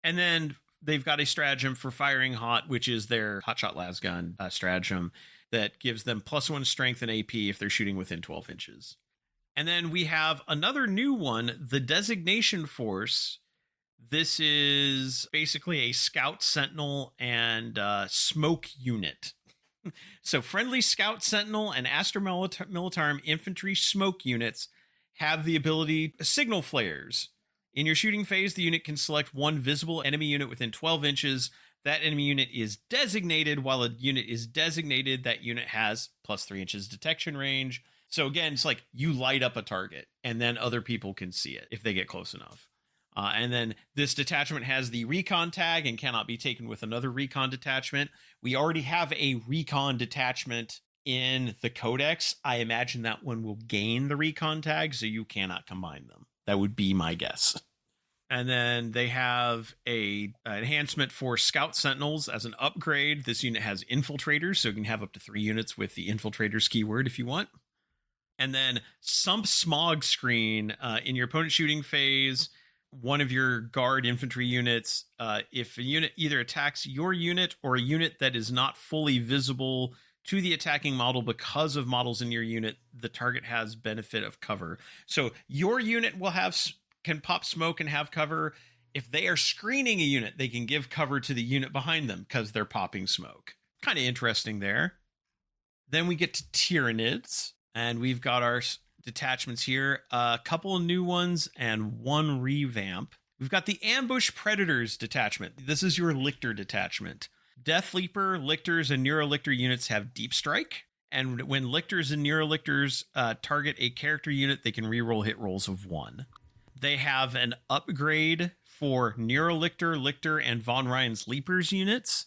And then they've got a stratagem for Firing Hot, which is their Hotshot Lasgun stratagem that gives them +1 strength and AP if they're shooting within 12 inches. And then we have another new one, the Designation Force. This is basically a Scout, Sentinel, and Smoke unit. So friendly Scout, Sentinel, and Astra Militarum infantry smoke units have the ability signal flares. In your shooting phase, the unit can select one visible enemy unit within 12 inches. That enemy unit is designated. While a unit is designated, that unit has +3 inches detection range. So again, it's like you light up a target, and then other people can see it if they get close enough. And then this detachment has the recon tag and cannot be taken with another recon detachment. We already have a recon detachment in the Codex. I imagine that one will gain the recon tag, so you cannot combine them. That would be my guess. And then they have an enhancement for Scout Sentinels as an upgrade. This unit has Infiltrators, so you can have up to 3 units with the Infiltrators keyword if you want. And then some Smog Screen in your opponent shooting phase. One of your guard infantry units, if a unit either attacks your unit or a unit that is not fully visible to the attacking model because of models in your unit, the target has benefit of cover. So your unit can pop smoke and have cover. If they are screening a unit, they can give cover to the unit behind them because they're popping smoke. Kind of interesting there. Then we get to Tyranids, and we've got our detachments here, a couple of new ones and one revamp. We've got the Ambush Predators detachment. This is your Lictor detachment. Death Leaper, Lictors, and Neurolictor units have Deep Strike. And when Lictors and Neurolictors target a character unit, they can reroll hit rolls of 1. They have an upgrade for Neurolictor, Lictor, and Von Ryan's Leapers units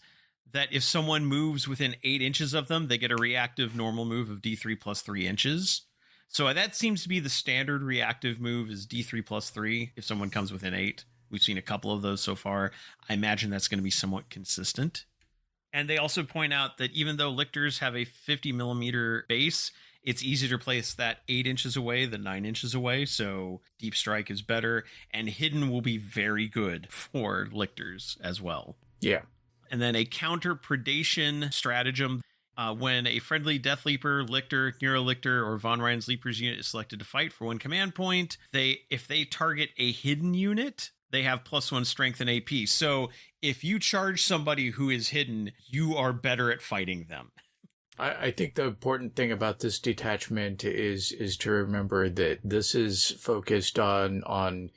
that if someone moves within 8 inches of them, they get a reactive normal move of D3 plus 3 inches. So that seems to be the standard reactive move is D3 plus 3 if someone comes within 8. We've seen a couple of those so far. I imagine that's going to be somewhat consistent. And they also point out that even though Lictors have a 50 millimeter base, it's easier to place that 8 inches away than 9 inches away. So Deep Strike is better, and Hidden will be very good for Lictors as well. Yeah. And then a counter predation stratagem. When a friendly Death Leaper, Lictor, Neurolictor, or Von Ryan's Leapers unit is selected to fight for 1 command point, if they target a hidden unit, they have +1 strength and AP. So if you charge somebody who is hidden, you are better at fighting them. I think the important thing about this detachment is to remember that this is focused on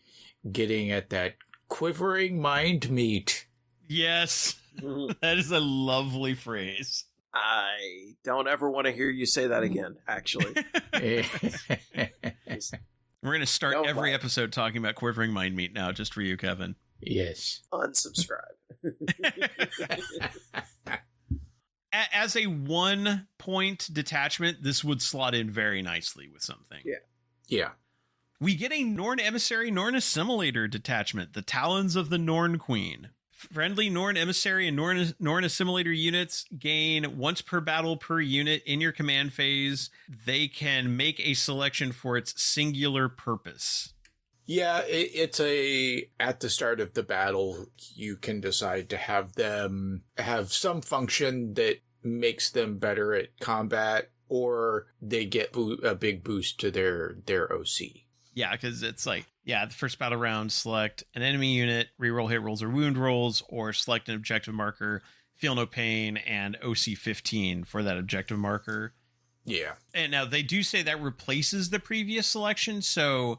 getting at that Quivering mind meat. Yes, that is a lovely phrase. I don't ever want to hear you say that again, actually. We're going to start No, every why? episode talking about quivering mind meat now, just for you, Kevin. Yes. Unsubscribe. As a 1-point detachment, this would slot in very nicely with something. Yeah. Yeah. We get a Norn Emissary, Norn Assimilator detachment, the Talons of the Norn Queen. Friendly Norn Emissary and Norn Assimilator units gain once per battle per unit in your command phase. They can make a selection for its singular purpose. Yeah, it's at the start of the battle, you can decide to have them have some function that makes them better at combat, or they get a big boost to their OC. Yeah, because it's like, the first battle round, select an enemy unit, reroll hit rolls or wound rolls, or select an objective marker, feel no pain, and OC 15 for that objective marker. Yeah. And now they do say that replaces the previous selection, so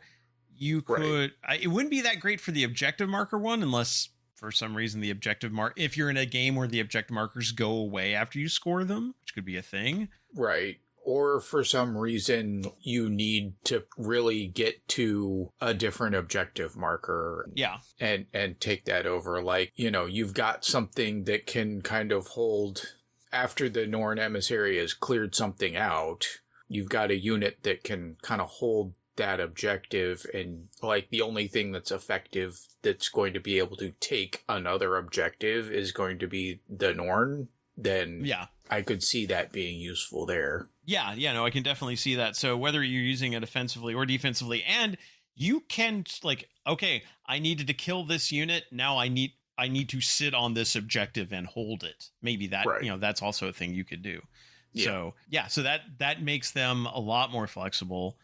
you could... It wouldn't be that great for the objective marker one, unless for some reason the objective mark... If you're in a game where the objective markers go away after you score them, which could be a thing. Right. Or for some reason you need to really get to a different objective marker. Yeah. And take that over. Like, you've got something that can kind of hold... After the Norn Emissary has cleared something out, you've got a unit that can kind of hold that objective, and like the only thing that's effective that's going to be able to take another objective is going to be the Norn. Then I could see that being useful there. Yeah, no, I can definitely see that. So whether you're using it offensively or defensively, and you can, like, okay, I needed to kill this unit, now I need to sit on this objective and hold it. Maybe that, that's also a thing you could do. Yeah. So that makes them a lot more flexible.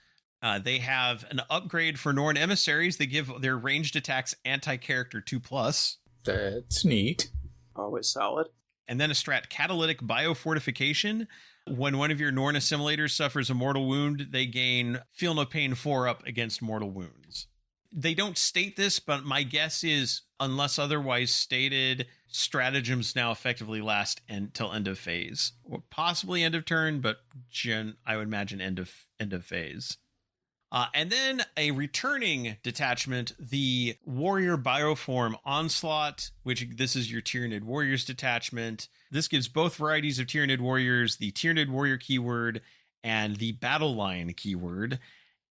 They have an upgrade for Norn Emissaries. They give their ranged attacks anti-character 2+. That's neat. Always solid. And then a strat, Catalytic Biofortification. When one of your Norn assimilators suffers a mortal wound, they gain Feel No Pain 4 up against mortal wounds. They don't state this, but my guess is, unless otherwise stated, stratagems now effectively last until end of phase, or possibly end of turn, but I would imagine end of phase. And then a returning detachment, the Warrior Bioform Onslaught, which this is your Tyranid Warriors detachment. This gives both varieties of Tyranid Warriors the Tyranid Warrior keyword and the Battle Line keyword.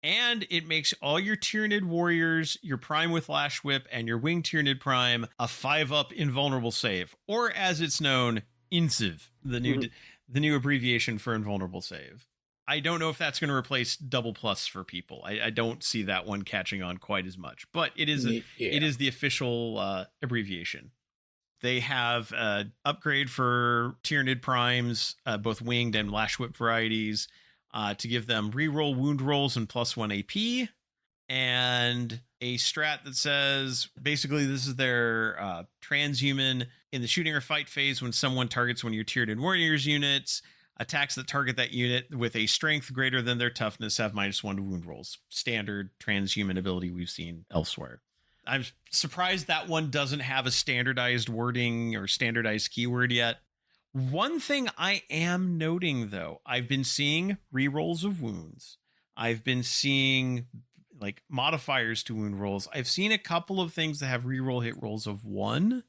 And it makes all your Tyranid Warriors, your Prime with Lash Whip, and your Winged Tyranid Prime a 5-up invulnerable save, or as it's known, INSIV, the new abbreviation for invulnerable save. I don't know if that's going to replace double plus for people. I don't see that one catching on quite as much, but it is it is the official abbreviation. They have an upgrade for Tyranid Primes, both winged and lash whip varieties, to give them reroll wound rolls and +1 AP, and a strat that says basically this is their transhuman in the shooting or fight phase. When someone targets one of your Tyranid Warriors units, attacks that target that unit with a strength greater than their toughness have -1 to wound rolls. Standard transhuman ability we've seen elsewhere. I'm surprised that one doesn't have a standardized wording or standardized keyword yet. One thing I am noting, though, I've been seeing rerolls of wounds. I've been seeing like modifiers to wound rolls. I've seen a couple of things that have reroll hit rolls of 1.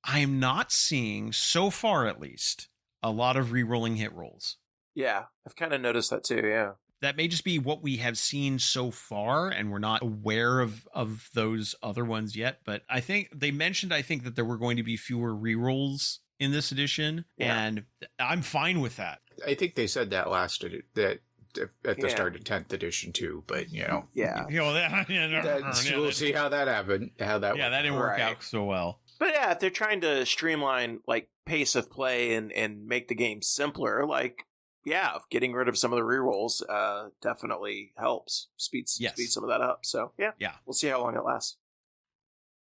I am not seeing, so far at least, a lot of rerolling hit rolls. Yeah, I've kind of noticed that too, yeah. That may just be what we have seen so far, and we're not aware of those other ones yet. But I think they mentioned, that there were going to be fewer rerolls in this edition, and I'm fine with that. I think they said that at the start of 10th edition too, but Yeah. We'll see how that happened. That didn't work out so well. But yeah, if they're trying to streamline like pace of play and make the game simpler, like getting rid of some of the rerolls definitely helps. Speed some of that up. So yeah, we'll see how long it lasts.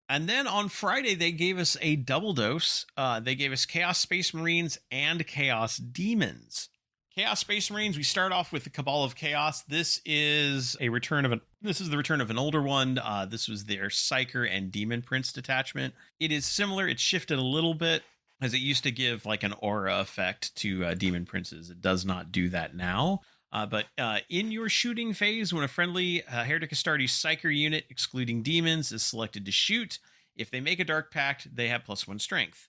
And then on Friday, they gave us a double dose. They gave us Chaos Space Marines and Chaos Demons. Chaos Space Marines, we start off with the Cabal of Chaos. This is the return of an older one. This was their Psyker and Demon Prince detachment. It is similar. It's shifted a little bit, as it used to give like an aura effect to Demon Princes. It does not do that now. But in your shooting phase, when a friendly Heretic Astartes Psyker unit, excluding demons, is selected to shoot, if they make a Dark Pact, they have +1 strength.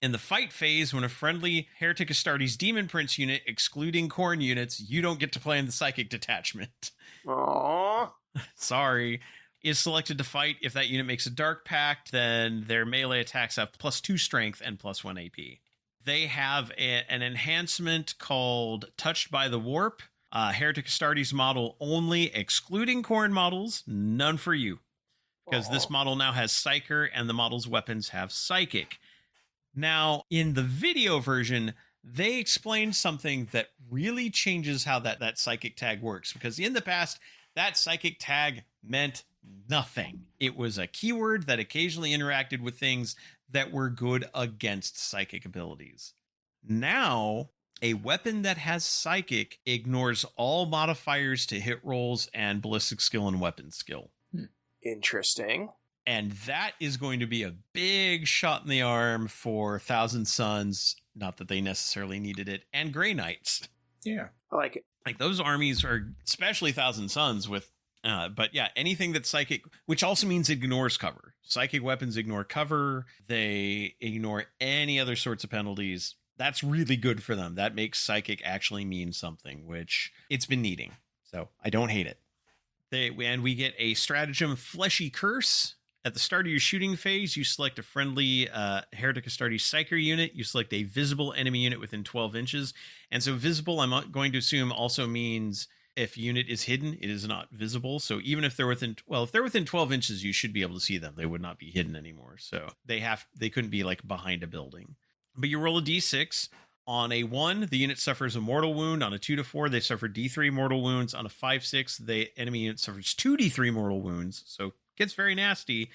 In the fight phase, when a friendly Heretic Astartes Demon Prince unit, excluding Khorne units, you don't get to play in the Psychic detachment. Aww. Sorry. Is selected to fight. If that unit makes a Dark Pact, then their melee attacks have +2 strength and +1 AP. They have an enhancement called Touched by the Warp. Heretic Astartes model only, excluding Khorne models. None for you. Because this model now has Psyker, and the model's weapons have Psychic. Now, in the video version, they explained something that really changes how that Psychic tag works. Because in the past, that Psychic tag meant nothing. It was a keyword that occasionally interacted with things that were good against Psychic abilities. Now, a weapon that has Psychic ignores all modifiers to hit rolls and ballistic skill and weapon skill. Interesting. And that is going to be a big shot in the arm for Thousand Suns. Not that they necessarily needed it. And Grey Knights. Yeah. I like it. Like those armies are, especially Thousand Suns with, but yeah, anything that's Psychic, which also means it ignores cover. Psychic weapons ignore cover. They ignore any other sorts of penalties. That's really good for them. That makes Psychic actually mean something, which it's been needing. So I don't hate it. And we get a stratagem, Fleshy Curse. At the start of your shooting phase, you select a friendly Heretic Astartes Psyker unit. You select a visible enemy unit within 12 inches. And so visible, I'm going to assume, also means if unit is hidden, it is not visible. So even if they're within 12 inches, you should be able to see them. They would not be hidden anymore. So they couldn't be like behind a building. But you roll a d6. On a 1, the unit suffers a mortal wound. On a 2 to 4, they suffer d3 mortal wounds. On a 5-6, the enemy unit suffers 2d3 mortal wounds. So gets very nasty.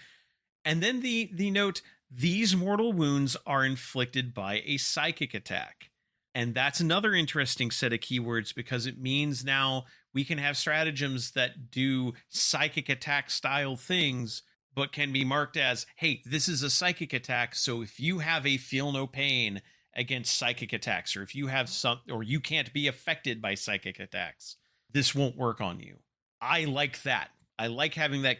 And then the note, these mortal wounds are inflicted by a psychic attack. And that's another interesting set of keywords, because it means now we can have stratagems that do psychic attack style things, but can be marked as, hey, this is a psychic attack. So if you have a feel no pain against psychic attacks, or if you have or you can't be affected by psychic attacks, this won't work on you. I like that. I like having that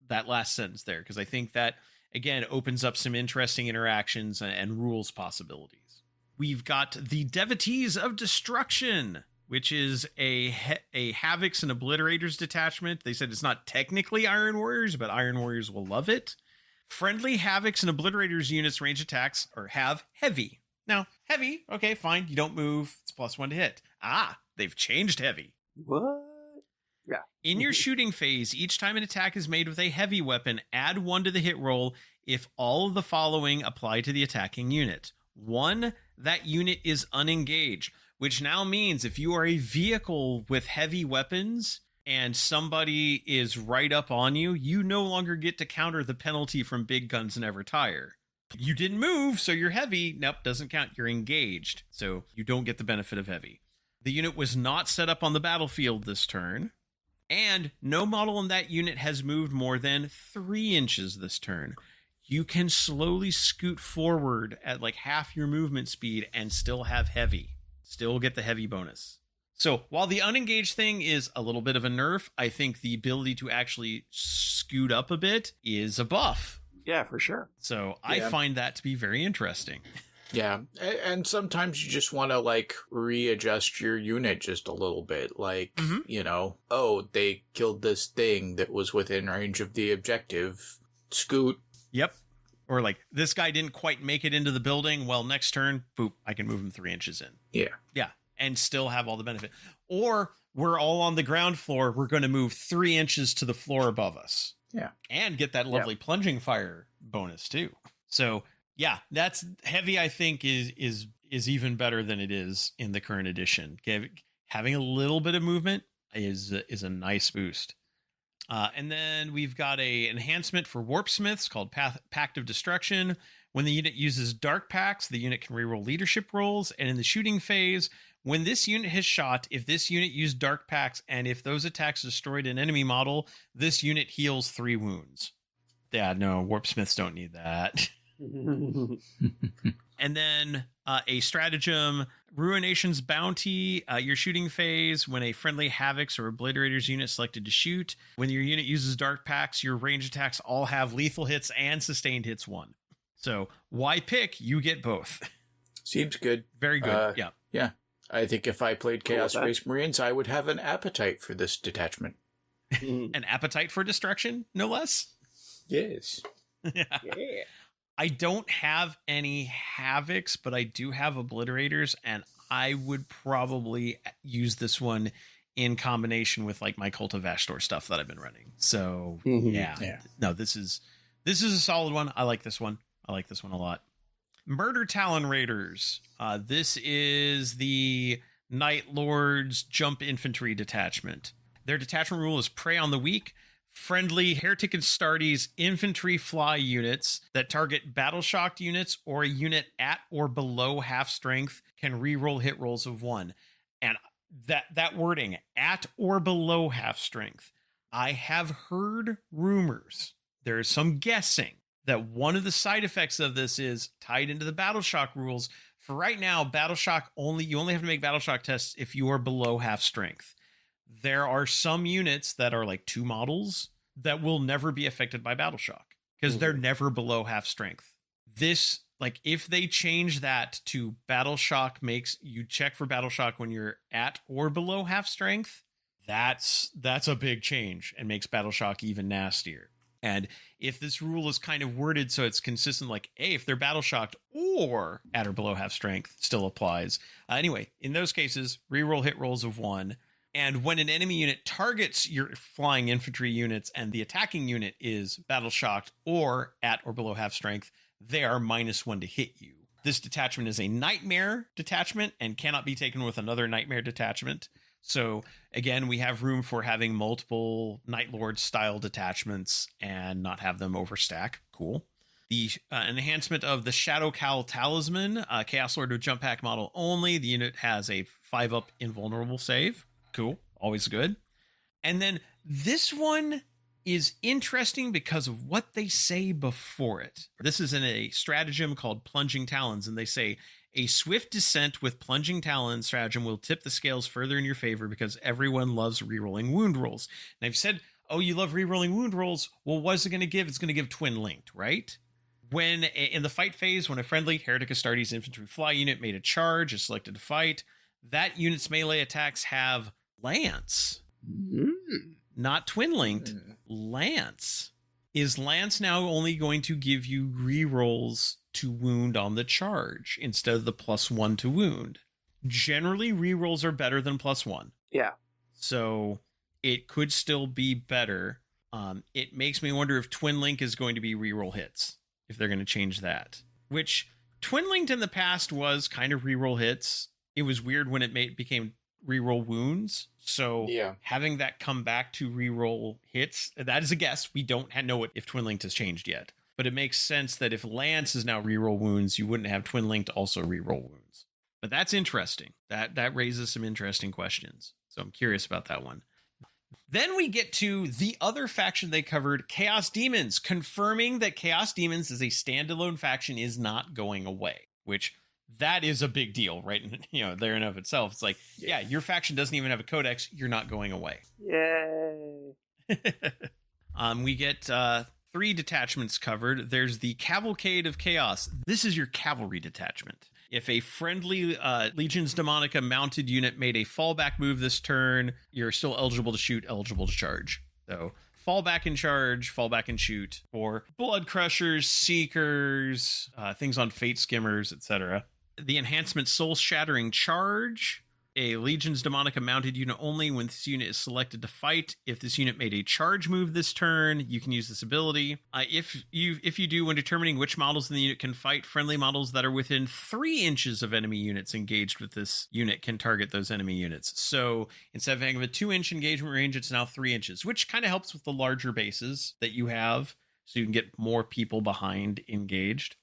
last sentence there, because I think that, again, opens up some interesting interactions and rules possibilities. We've got the Devotees of Destruction, which is a Havocs and Obliterators detachment. They said it's not technically Iron Warriors, but Iron Warriors will love it. Friendly Havocs and Obliterators units range attacks have heavy. Now, heavy, okay, fine. You don't move. It's +1 to hit. They've changed heavy. What? Yeah. In your shooting phase, each time an attack is made with a heavy weapon, add 1 to the hit roll if all of the following apply to the attacking unit. 1, that unit is unengaged, which now means if you are a vehicle with heavy weapons and somebody is right up on you, you no longer get to counter the penalty from big guns never tire. You didn't move, so you're heavy. Nope, doesn't count. You're engaged, so you don't get the benefit of heavy. The unit was not set up on the battlefield this turn, and no model in that unit has moved more than 3 inches this turn. You can slowly scoot forward at like half your movement speed and still have heavy. Still get the heavy bonus. So while the unengaged thing is a little bit of a nerf, I think the ability to actually scoot up a bit is a buff. Yeah, for sure. So I find that to be very interesting. Yeah, and sometimes you just want to, like, readjust your unit just a little bit. Like, they killed this thing that was within range of the objective. Scoot. Yep. Or, like, this guy didn't quite make it into the building. Well, next turn, boop, I can move him 3 inches in. Yeah. Yeah, and still have all the benefit. Or we're all on the ground floor. We're going to move 3 inches to the floor above us. Yeah. And get that lovely plunging fire bonus, too. So... yeah, that's heavy. I think is even better than it is in the current edition. Having a little bit of movement is a nice boost. And then we've got a enhancement for Warpsmiths called Pact of Destruction. When the unit uses Dark Pacts, the unit can reroll leadership rolls. And in the shooting phase, When this unit has shot, if this unit used dark packs, and if those attacks destroyed an enemy model, this unit heals 3 wounds. Yeah, no, warp smiths don't need that. And then a stratagem, Ruination's Bounty, your shooting phase, when a friendly Havocs or Obliterators unit selected to shoot. When your unit uses dark packs, your range attacks all have lethal hits and sustained hits 1. So why pick? You get both. Seems good. Very good. Yeah. Yeah. I think if I played Chaos Cool with that. Space Marines, I would have an appetite for this detachment. An appetite for destruction, no less. Yes. Yeah. I don't have any Havocs, but I do have Obliterators, and I would probably use this one in combination with like my Cult of Ashtor stuff that I've been running. So yeah. No, this is a solid one. I like this one. I like this one a lot. Murder Talon Raiders. This is the Night Lord's Jump Infantry Detachment. Their detachment rule is Prey on the Weak. Friendly Heretic and Astartes infantry fly units that target battle-shocked units or a unit at or below half strength can reroll hit rolls of 1. And that wording, at or below half strength, I have heard rumors, there's some guessing, that one of the side effects of this is tied into the Battleshock rules. For right now, you only have to make Battleshock tests if you are below half strength. There are some units that are like 2 models that will never be affected by Battleshock because they're never below half strength. This, like, if they change that to Battleshock makes you check for Battleshock when you're at or below half strength, that's a big change and makes Battleshock even nastier. And if this rule is kind of worded so it's consistent, like, hey, if they're battle-shocked or at or below half strength, still applies. Anyway, in those cases, reroll hit rolls of 1. And when an enemy unit targets your flying infantry units and the attacking unit is battle-shocked or at or below half strength, they are -1 to hit you. This detachment is a Nightmare detachment and cannot be taken with another Nightmare detachment. So again, we have room for having multiple Night Lord style detachments and not have them overstack. Cool. The enhancement of the Shadow Cowl Talisman, Chaos Lord with jump pack model only. The unit has a 5-up invulnerable save. Cool. Always good. And then this one is interesting because of what they say before it. This is in a stratagem called Plunging Talons, and they say, a swift descent with Plunging Talons stratagem will tip the scales further in your favor because everyone loves rerolling wound rolls. And I've said, oh, you love rerolling wound rolls. Well, what is it going to give? It's going to give Twin Linked, right? When in the fight phase, when a friendly Heretic Astartes infantry fly unit made a charge, is selected to fight, that unit's melee attacks have Lance. Not Twin Linked, Lance. Is Lance now only going to give you rerolls to wound on the charge instead of the +1 to wound? Generally, rerolls are better than +1. Yeah. So it could still be better. It makes me wonder if Twin Link is going to be reroll hits, if they're going to change that. Which Twin Linked in the past was kind of reroll hits. It was weird when it became reroll wounds. So having that come back to reroll hits, that is a guess. We don't know if Twin Linked has changed yet. But it makes sense that if Lance is now reroll wounds, you wouldn't have Twin Linked also reroll wounds. But that's interesting. That raises some interesting questions. So I'm curious about that one. Then we get to the other faction they covered, Chaos Demons, confirming that Chaos Demons as a standalone faction is not going away, which that is a big deal, right? There in of itself. It's like, yeah, your faction doesn't even have a codex. You're not going away. Yay. We get 3 detachments covered. There's the Cavalcade of Chaos. This is your cavalry detachment. If a friendly Legions Demonica mounted unit made a fallback move this turn, you're still eligible to shoot, eligible to charge. So fall back and charge, fall back and shoot for Blood Crushers, Seekers, things on Fate Skimmers, etc. The enhancement Soul Shattering Charge. A Legions Demonica mounted unit only when this unit is selected to fight. If this unit made a charge move this turn, you can use this ability. If you do, when determining which models in the unit can fight, friendly models that are within 3 inches of enemy units engaged with this unit can target those enemy units. So instead of having a 2-inch engagement range, it's now 3 inches, which kind of helps with the larger bases that you have, so you can get more people behind engaged.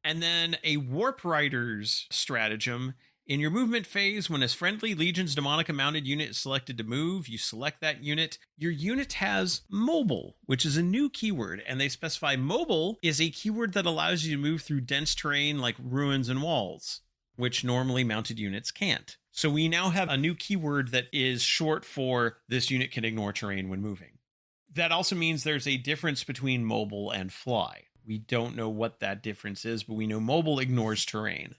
And then a Warp Riders stratagem In your movement phase, when a friendly Legion's Demonica mounted unit is selected to move, you select that unit. Your unit has mobile, which is a new keyword, and they specify mobile is a keyword that allows you to move through dense terrain like ruins and walls, which normally mounted units can't. So we now have a new keyword that is short for this unit can ignore terrain when moving. That also means there's a difference between mobile and fly. We don't know what that difference is, but we know mobile ignores terrain.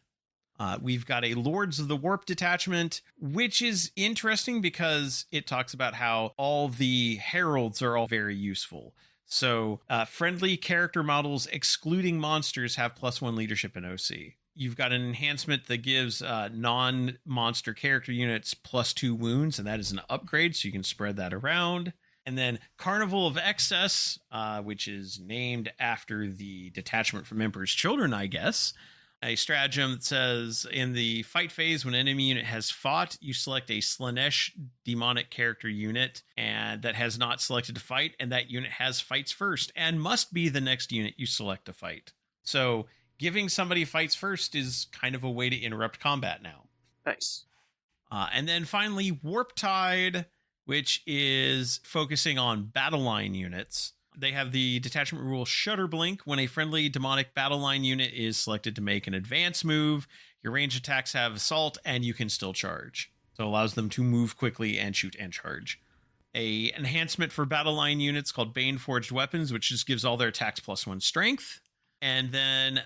We've got a Lords of the Warp detachment, which is interesting because it talks about how all the heralds are all very useful. So friendly character models excluding monsters have +1 leadership in OC. You've got an enhancement that gives non-monster character units +2 wounds, and that is an upgrade, so you can spread that around. And then Carnival of Excess, which is named after the detachment from Emperor's Children, I guess. A stratagem that says, in the fight phase, when an enemy unit has fought, you select a Slanesh demonic character unit and that has not selected to fight, and that unit has fights first and must be the next unit you select to fight. So giving somebody fights first is kind of a way to interrupt combat now. Nice. And then finally, Warp Tide, which is focusing on battle line units. They have the detachment rule Shutter Blink. When a friendly demonic battle line unit is selected to make an advance move, your range attacks have assault and you can still charge. So it allows them to move quickly and shoot and charge. A enhancement for battle line units called Bane Forged Weapons, which just gives all their attacks +1 strength. And then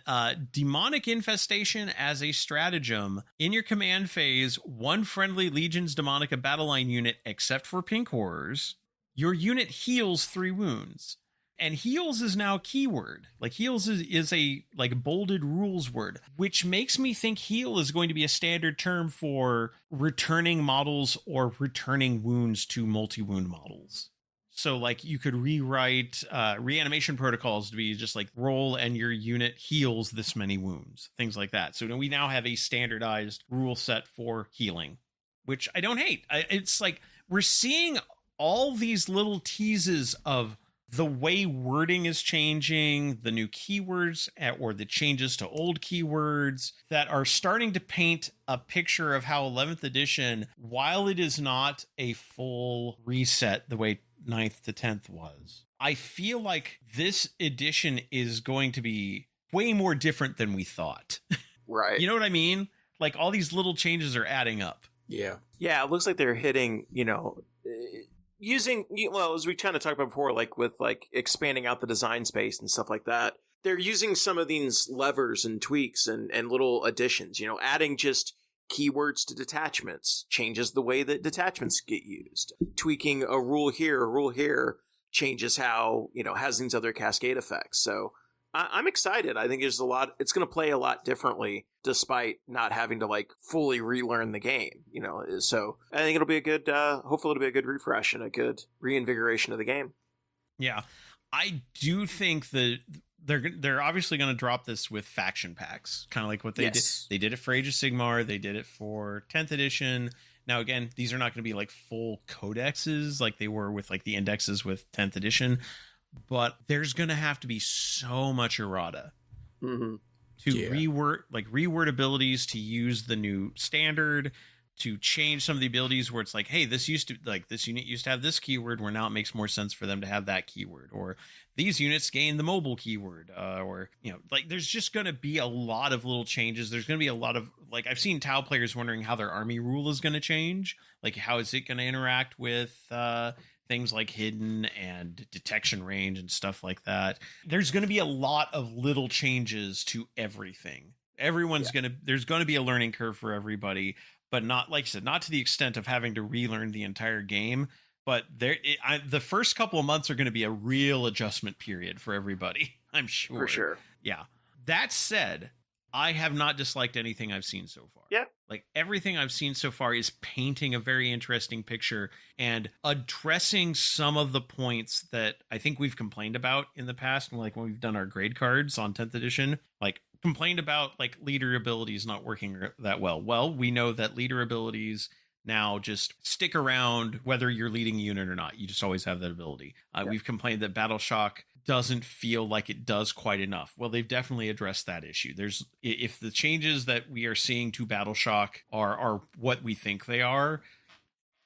Demonic Infestation as a stratagem. In your command phase, one friendly Legion's Demonica battle line unit, except for Pink Horrors, your unit heals 3 wounds. And heals is now a keyword. Like heals is a like bolded rules word, which makes me think heal is going to be a standard term for returning models or returning wounds to multi-wound models. So like you could rewrite reanimation protocols to be just like roll and your unit heals this many wounds, things like that. So we now have a standardized rule set for healing, which I don't hate. It's like we're seeing all these little teases of the way wording is changing, the new keywords or the changes to old keywords that are starting to paint a picture of how 11th edition, while it is not a full reset the way 9th to 10th was, I feel like this edition is going to be way more different than we thought. Right. You know what I mean? Like all these little changes are adding up. Yeah. Yeah, it looks like they're hitting, using, well, as we kind of talked about before, like with like expanding out the design space and stuff like that, they're using some of these levers and tweaks and little additions, adding just keywords to detachments changes the way that detachments get used. Tweaking a rule here changes how, has these other cascade effects. So I'm excited. I think it's going to play a lot differently despite not having to like fully relearn the game, so I think it'll be a good, hopefully it'll be a good refresh and a good reinvigoration of the game. Yeah. I do think that they're obviously going to drop this with faction packs, kind of like what they did. They did it for Age of Sigmar. They did it for 10th edition. Now, again, these are not going to be like full codexes like they were with like the indexes with 10th edition, but there's going to have to be so much errata to reword abilities, to use the new standard, to change some of the abilities where it's like, hey, this unit used to have this keyword where now it makes more sense for them to have that keyword, or these units gain the mobile keyword, or there's just going to be a lot of little changes. There's going to be a lot of, like, I've seen Tau players wondering how their army rule is going to change. Like, how is it going to interact with things like hidden and detection range and stuff like that. There's going to be a lot of little changes to everything. There's going to be a learning curve for everybody, but not, like I said, not to the extent of having to relearn the entire game. But the first couple of months are going to be a real adjustment period for everybody, I'm sure. For sure. Yeah. That said, I have not disliked anything I've seen so far. Yeah. Like, everything I've seen so far is painting a very interesting picture and addressing some of the points that I think we've complained about in the past, like when we've done our grade cards on 10th edition, like complained about like leader abilities not working that well. Well, we know that leader abilities now just stick around whether you're leading a unit or not. You just always have that ability. We've complained that Battle Shock doesn't feel like it does quite enough. Well, they've definitely addressed that issue. There's, if the changes that we are seeing to Battleshock are what we think they are,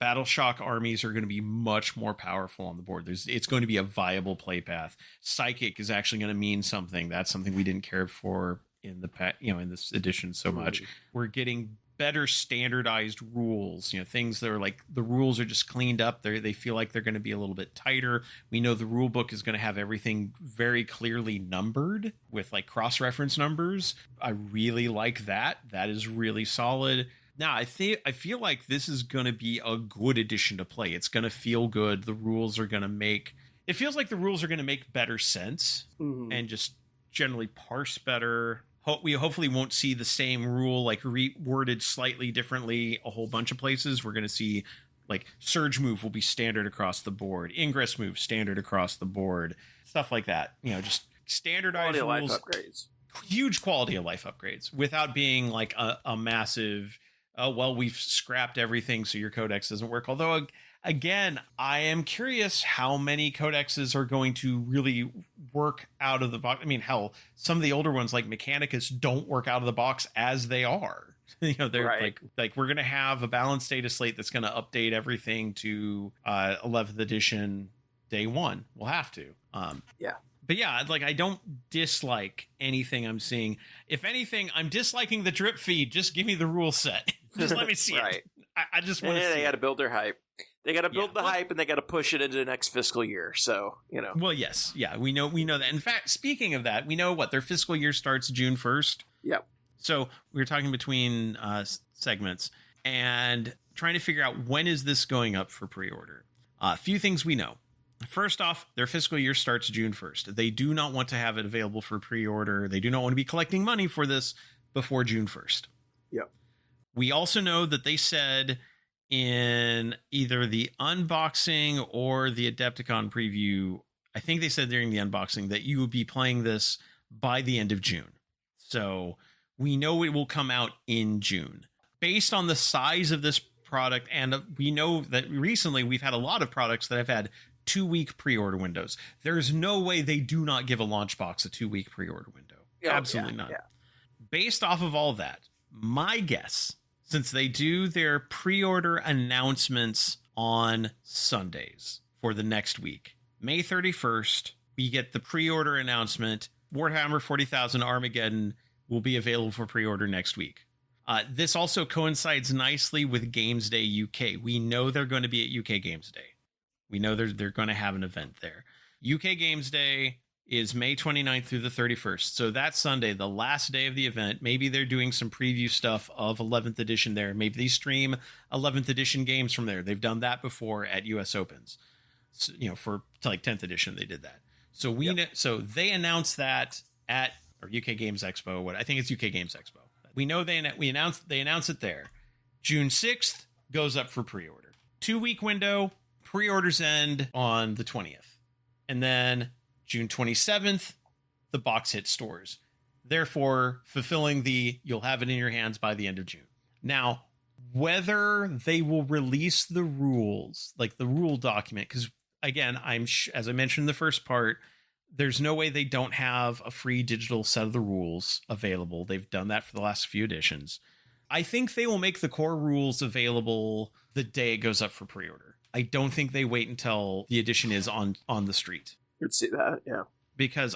Battleshock armies are going to be much more powerful on the board. It's going to be a viable play path. Psychic is actually going to mean something. That's something we didn't care for in the in this edition so much. We're getting better standardized rules, things that are like the rules are just cleaned up. They feel like they're going to be a little bit tighter. We know the rule book is going to have everything very clearly numbered with like cross-reference numbers. I really like that. That is really solid. Now, I feel like this is going to be a good addition to play. It's going to feel good. The rules are going to make... It feels like the rules are going to make better sense and just generally parse better. We hopefully won't see the same rule, like reworded slightly differently a whole bunch of places. We're going to see, like, Surge Move will be standard across the board. Ingress Move, standard across the board. Stuff like that. Just standardized quality rules. Life upgrades. Huge quality of life upgrades without being, like, a massive... Oh, well, we've scrapped everything, so your codex doesn't work. Although, again, I am curious how many codexes are going to really work out of the box. I mean, hell, some of the older ones like Mechanicus don't work out of the box as they are. They're right. like we're going to have a balanced data slate that's going to update everything to 11th edition day one. We'll have to. Yeah. But yeah, like, I don't dislike anything I'm seeing. If anything, I'm disliking the drip feed. Just give me the rule set. Just let me see right. it. I just want to see They got to build their hype. They got to build the well, hype, and they got to push it into the next fiscal year. So, Well, yes. Yeah, we know that. In fact, speaking of that, we know what their fiscal year starts June 1st. Yep. So we were talking between segments and trying to figure out when is this going up for pre-order. A few things we know. First off, their fiscal year starts June 1st. They do not want to have it available for pre-order. They do not want to be collecting money for this before June 1st. Yep. We also know that they said in either the unboxing or the Adepticon preview, I think they said during the unboxing that you would be playing this by the end of June. So we know it will come out in June. Based on the size of this product, and we know that recently we've had a lot of products that have had 2-week pre-order windows. There's no way they do not give a launch box a 2-week pre-order window. Absolutely not. Yeah. Based off of all that, my guess, since they do their pre-order announcements on Sundays for the next week, May 31st, we get the pre-order announcement. Warhammer 40,000 Armageddon will be available for pre-order next week. This also coincides nicely with Games Day UK. We know they're going to be at UK Games Day. We know they're going to have an event there. UK Games Day is May 29th through the 31st. So that Sunday, the last day of the event, maybe they're doing some preview stuff of 11th edition there. Maybe they stream 11th edition games from there. They've done that before at US Opens. So, for like 10th edition, they did that. So so they announced that at UK Games Expo. I think it's UK Games Expo. We know they announce it there. June 6th goes up for pre-order. 2-week window. Pre-orders end on the 20th. And then June 27th, the box hits stores. Therefore, fulfilling you'll have it in your hands by the end of June. Now, whether they will release the rules, like the rule document, because again, as I mentioned in the first part, there's no way they don't have a free digital set of the rules available. They've done that for the last few editions. I think they will make the core rules available the day it goes up for pre-order. I don't think they wait until the edition is on the street. You'd see that, yeah. Because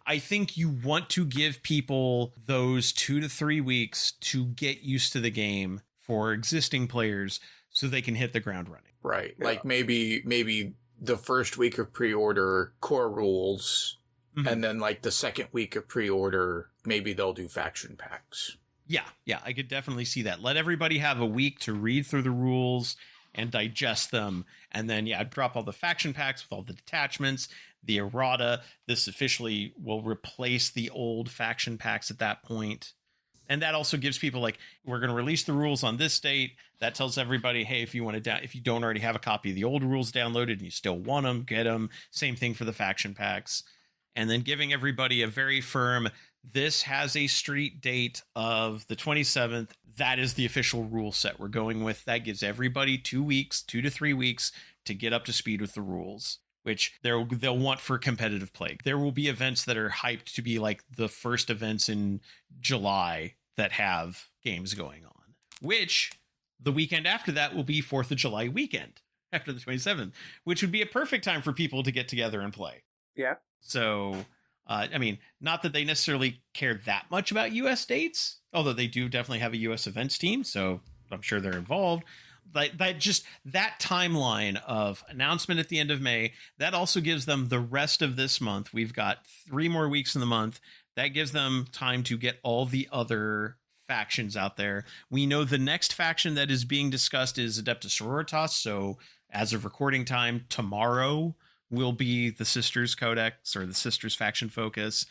I think you want to give people those 2 to 3 weeks to get used to the game for existing players so they can hit the ground running. Right. Yeah. Like maybe the first week of pre-order core rules, and then like the second week of pre-order, maybe they'll do faction packs. Yeah, I could definitely see that. Let everybody have a week to read through the rules and digest them, and then drop all the faction packs with all the detachments, the errata. This officially will replace the old faction packs at that point. And that also gives people we're going to release the rules on this date. That tells everybody, hey, if you don't already have a copy of the old rules downloaded and you still want them, get them. Same thing for the faction packs. And then giving everybody a very firm, this has a street date of the 27th. That is the official rule set we're going with. That gives everybody 2 weeks, 2 to 3 weeks to get up to speed with the rules, which they'll want for competitive play. There will be events that are hyped to be like the first events in July that have games going on, which the weekend after that will be 4th of July weekend after the 27th, which would be a perfect time for people to get together and play. Yeah. So, I mean, not that they necessarily care that much about US dates, although they do definitely have a US events team, so I'm sure they're involved. That timeline of announcement at the end of May, that also gives them the rest of this month. We've got 3 more weeks in the month. That gives them time to get all the other factions out there. We know the next faction that is being discussed is Adeptus Sororitas. So as of recording time, tomorrow will be the Sisters Codex or the Sisters faction focus.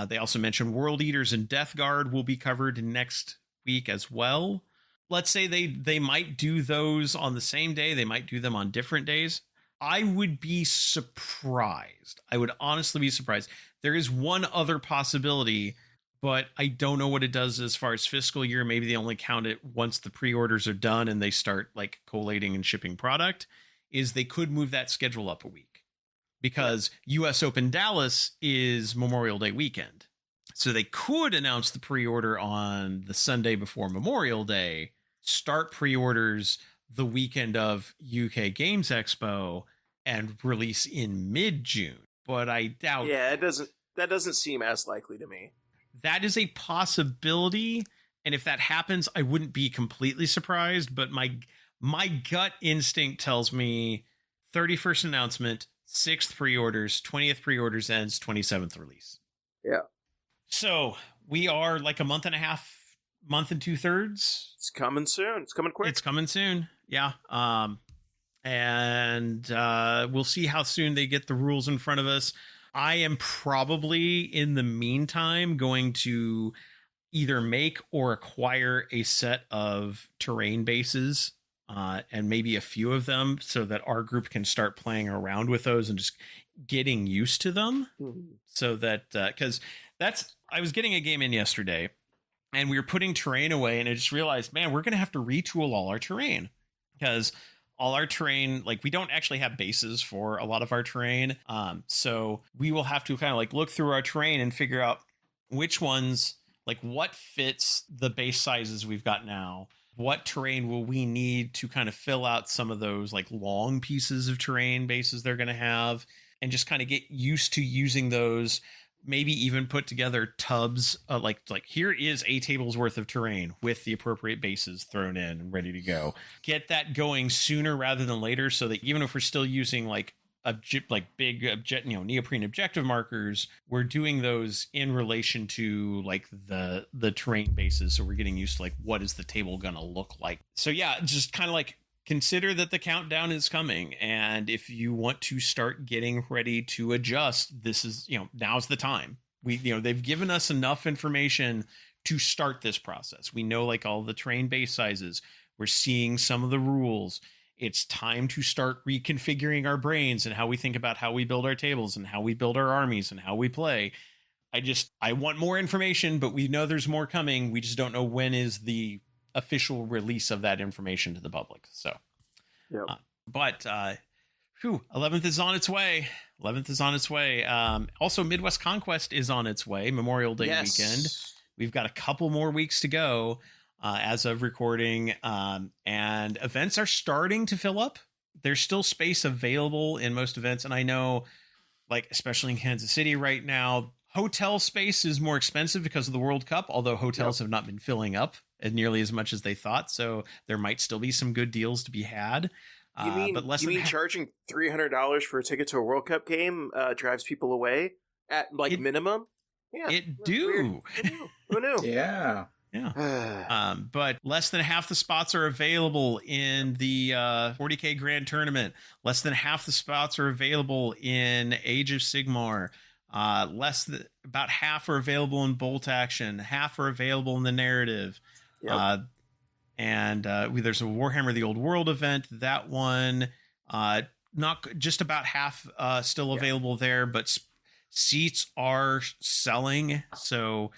They also mentioned World Eaters and Death Guard will be covered next week as well. Let's say they might do those on the same day. They might do them on different days. I would be surprised. I would honestly be surprised. There is one other possibility, but I don't know what it does as far as fiscal year. Maybe they only count it once the pre-orders are done and they start like collating and shipping product, is they could move that schedule up a week because US Open Dallas is Memorial Day weekend. So they could announce the pre-order on the Sunday before Memorial Day, start pre-orders the weekend of UK Games Expo, and release in mid-June. But I doubt. Yeah, that doesn't seem as likely to me. That is a possibility, and if that happens, I wouldn't be completely surprised. But my gut instinct tells me 31st announcement, 6th pre-orders, 20th pre-orders ends, 27th release. Yeah. So we are like a month and 2/3. It's coming soon. It's coming quick. It's coming soon. Yeah. And we'll see how soon they get the rules in front of us. I am probably in the meantime going to either make or acquire a set of terrain bases and maybe a few of them so that our group can start playing around with those and just getting used to them. Mm-hmm. So that because I was getting a game in yesterday and we were putting terrain away and I just realized, man, we're going to have to retool all our terrain because all our terrain, like we don't actually have bases for a lot of our terrain. So we will have to kind of like look through our terrain and figure out which ones, like what fits the base sizes we've got now. What terrain will we need to kind of fill out some of those like long pieces of terrain bases they're going to have and just kind of get used to using those. Maybe even put together tubs like here is a table's worth of terrain with the appropriate bases thrown in and ready to go. Get that going sooner rather than later so that even if we're still using like big neoprene objective markers, we're doing those in relation to like the terrain bases. So we're getting used to like what is the table going to look like. So yeah, just kind of like consider that the countdown is coming. And if you want to start getting ready to adjust, this is, now's the time. They've given us enough information to start this process. We know like all the terrain base sizes. We're seeing some of the rules. It's time to start reconfiguring our brains and how we think about how we build our tables and how we build our armies and how we play. I want more information, but we know there's more coming. We just don't know when is the official release of that information to the public. So, yep. 11th is on its way. 11th is on its way. Also, Midwest Conquest is on its way. Memorial Day weekend. We've got a couple more weeks to go as of recording, and events are starting to fill up. There's still space available in most events, and I know, like especially in Kansas City right now, hotel space is more expensive because of the World Cup. Although hotels have not been filling up nearly as much as they thought, so there might still be some good deals to be had. You mean charging $300 for a ticket to a World Cup game drives people away at minimum? Yeah, it do. Who knew? Yeah. But less than half the spots are available in the 40K Grand Tournament. Less than half the spots are available in Age of Sigmar. About half are available in Bolt Action. Half are available in the Narrative. Yep. And there's a Warhammer The Old World event. That one, not just about half still available there, but seats are selling. So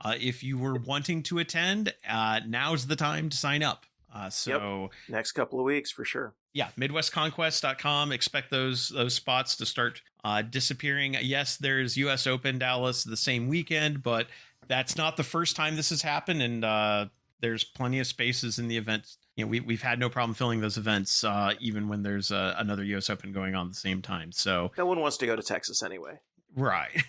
if you were wanting to attend, now's the time to sign up. So next couple of weeks for sure. Yeah, MidwestConquest.com. Expect those spots to start disappearing. Yes, there's U.S. Open Dallas the same weekend, but that's not the first time this has happened, and there's plenty of spaces in the event. You know, we've had no problem filling those events, even when there's another U.S. Open going on at the same time. So no one wants to go to Texas anyway. Right.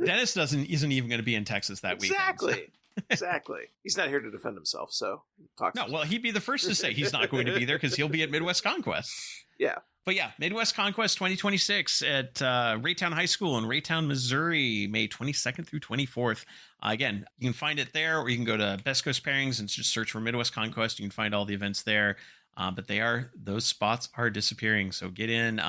Dennis isn't even going to be in Texas that weekend. Exactly. So. Exactly. He's not here to defend himself, so well, he'd be the first to say he's not going to be there because he'll be at Midwest Conquest. Yeah. But yeah, Midwest Conquest 2026 at Raytown High School in Raytown, Missouri, May 22nd through 24th. Again, you can find it there, or you can go to Best Coast Pairings and just search for Midwest Conquest. You can find all the events there. But those spots are disappearing. So get in.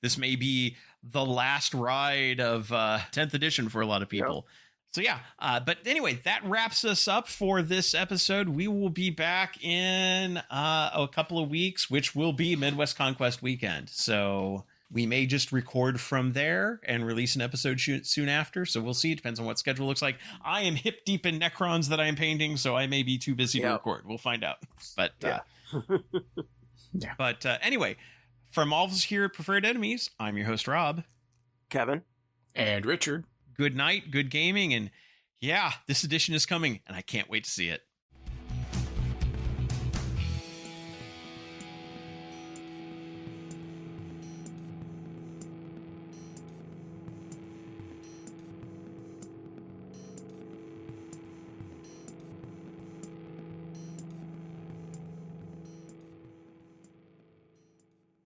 This may be the last ride of 10th edition for a lot of people. Yep. So yeah, but anyway, that wraps us up for this episode. We will be back in a couple of weeks, which will be Midwest Conquest weekend. So we may just record from there and release an episode soon after. So we'll see. It depends on what schedule looks like. I am hip deep in Necrons that I am painting, so I may be too busy to record. We'll find out. But But anyway, from all of us here at Preferred Enemies, I'm your host, Rob. Kevin. And Richard. Good night, good gaming, and yeah, this edition is coming, and I can't wait to see it.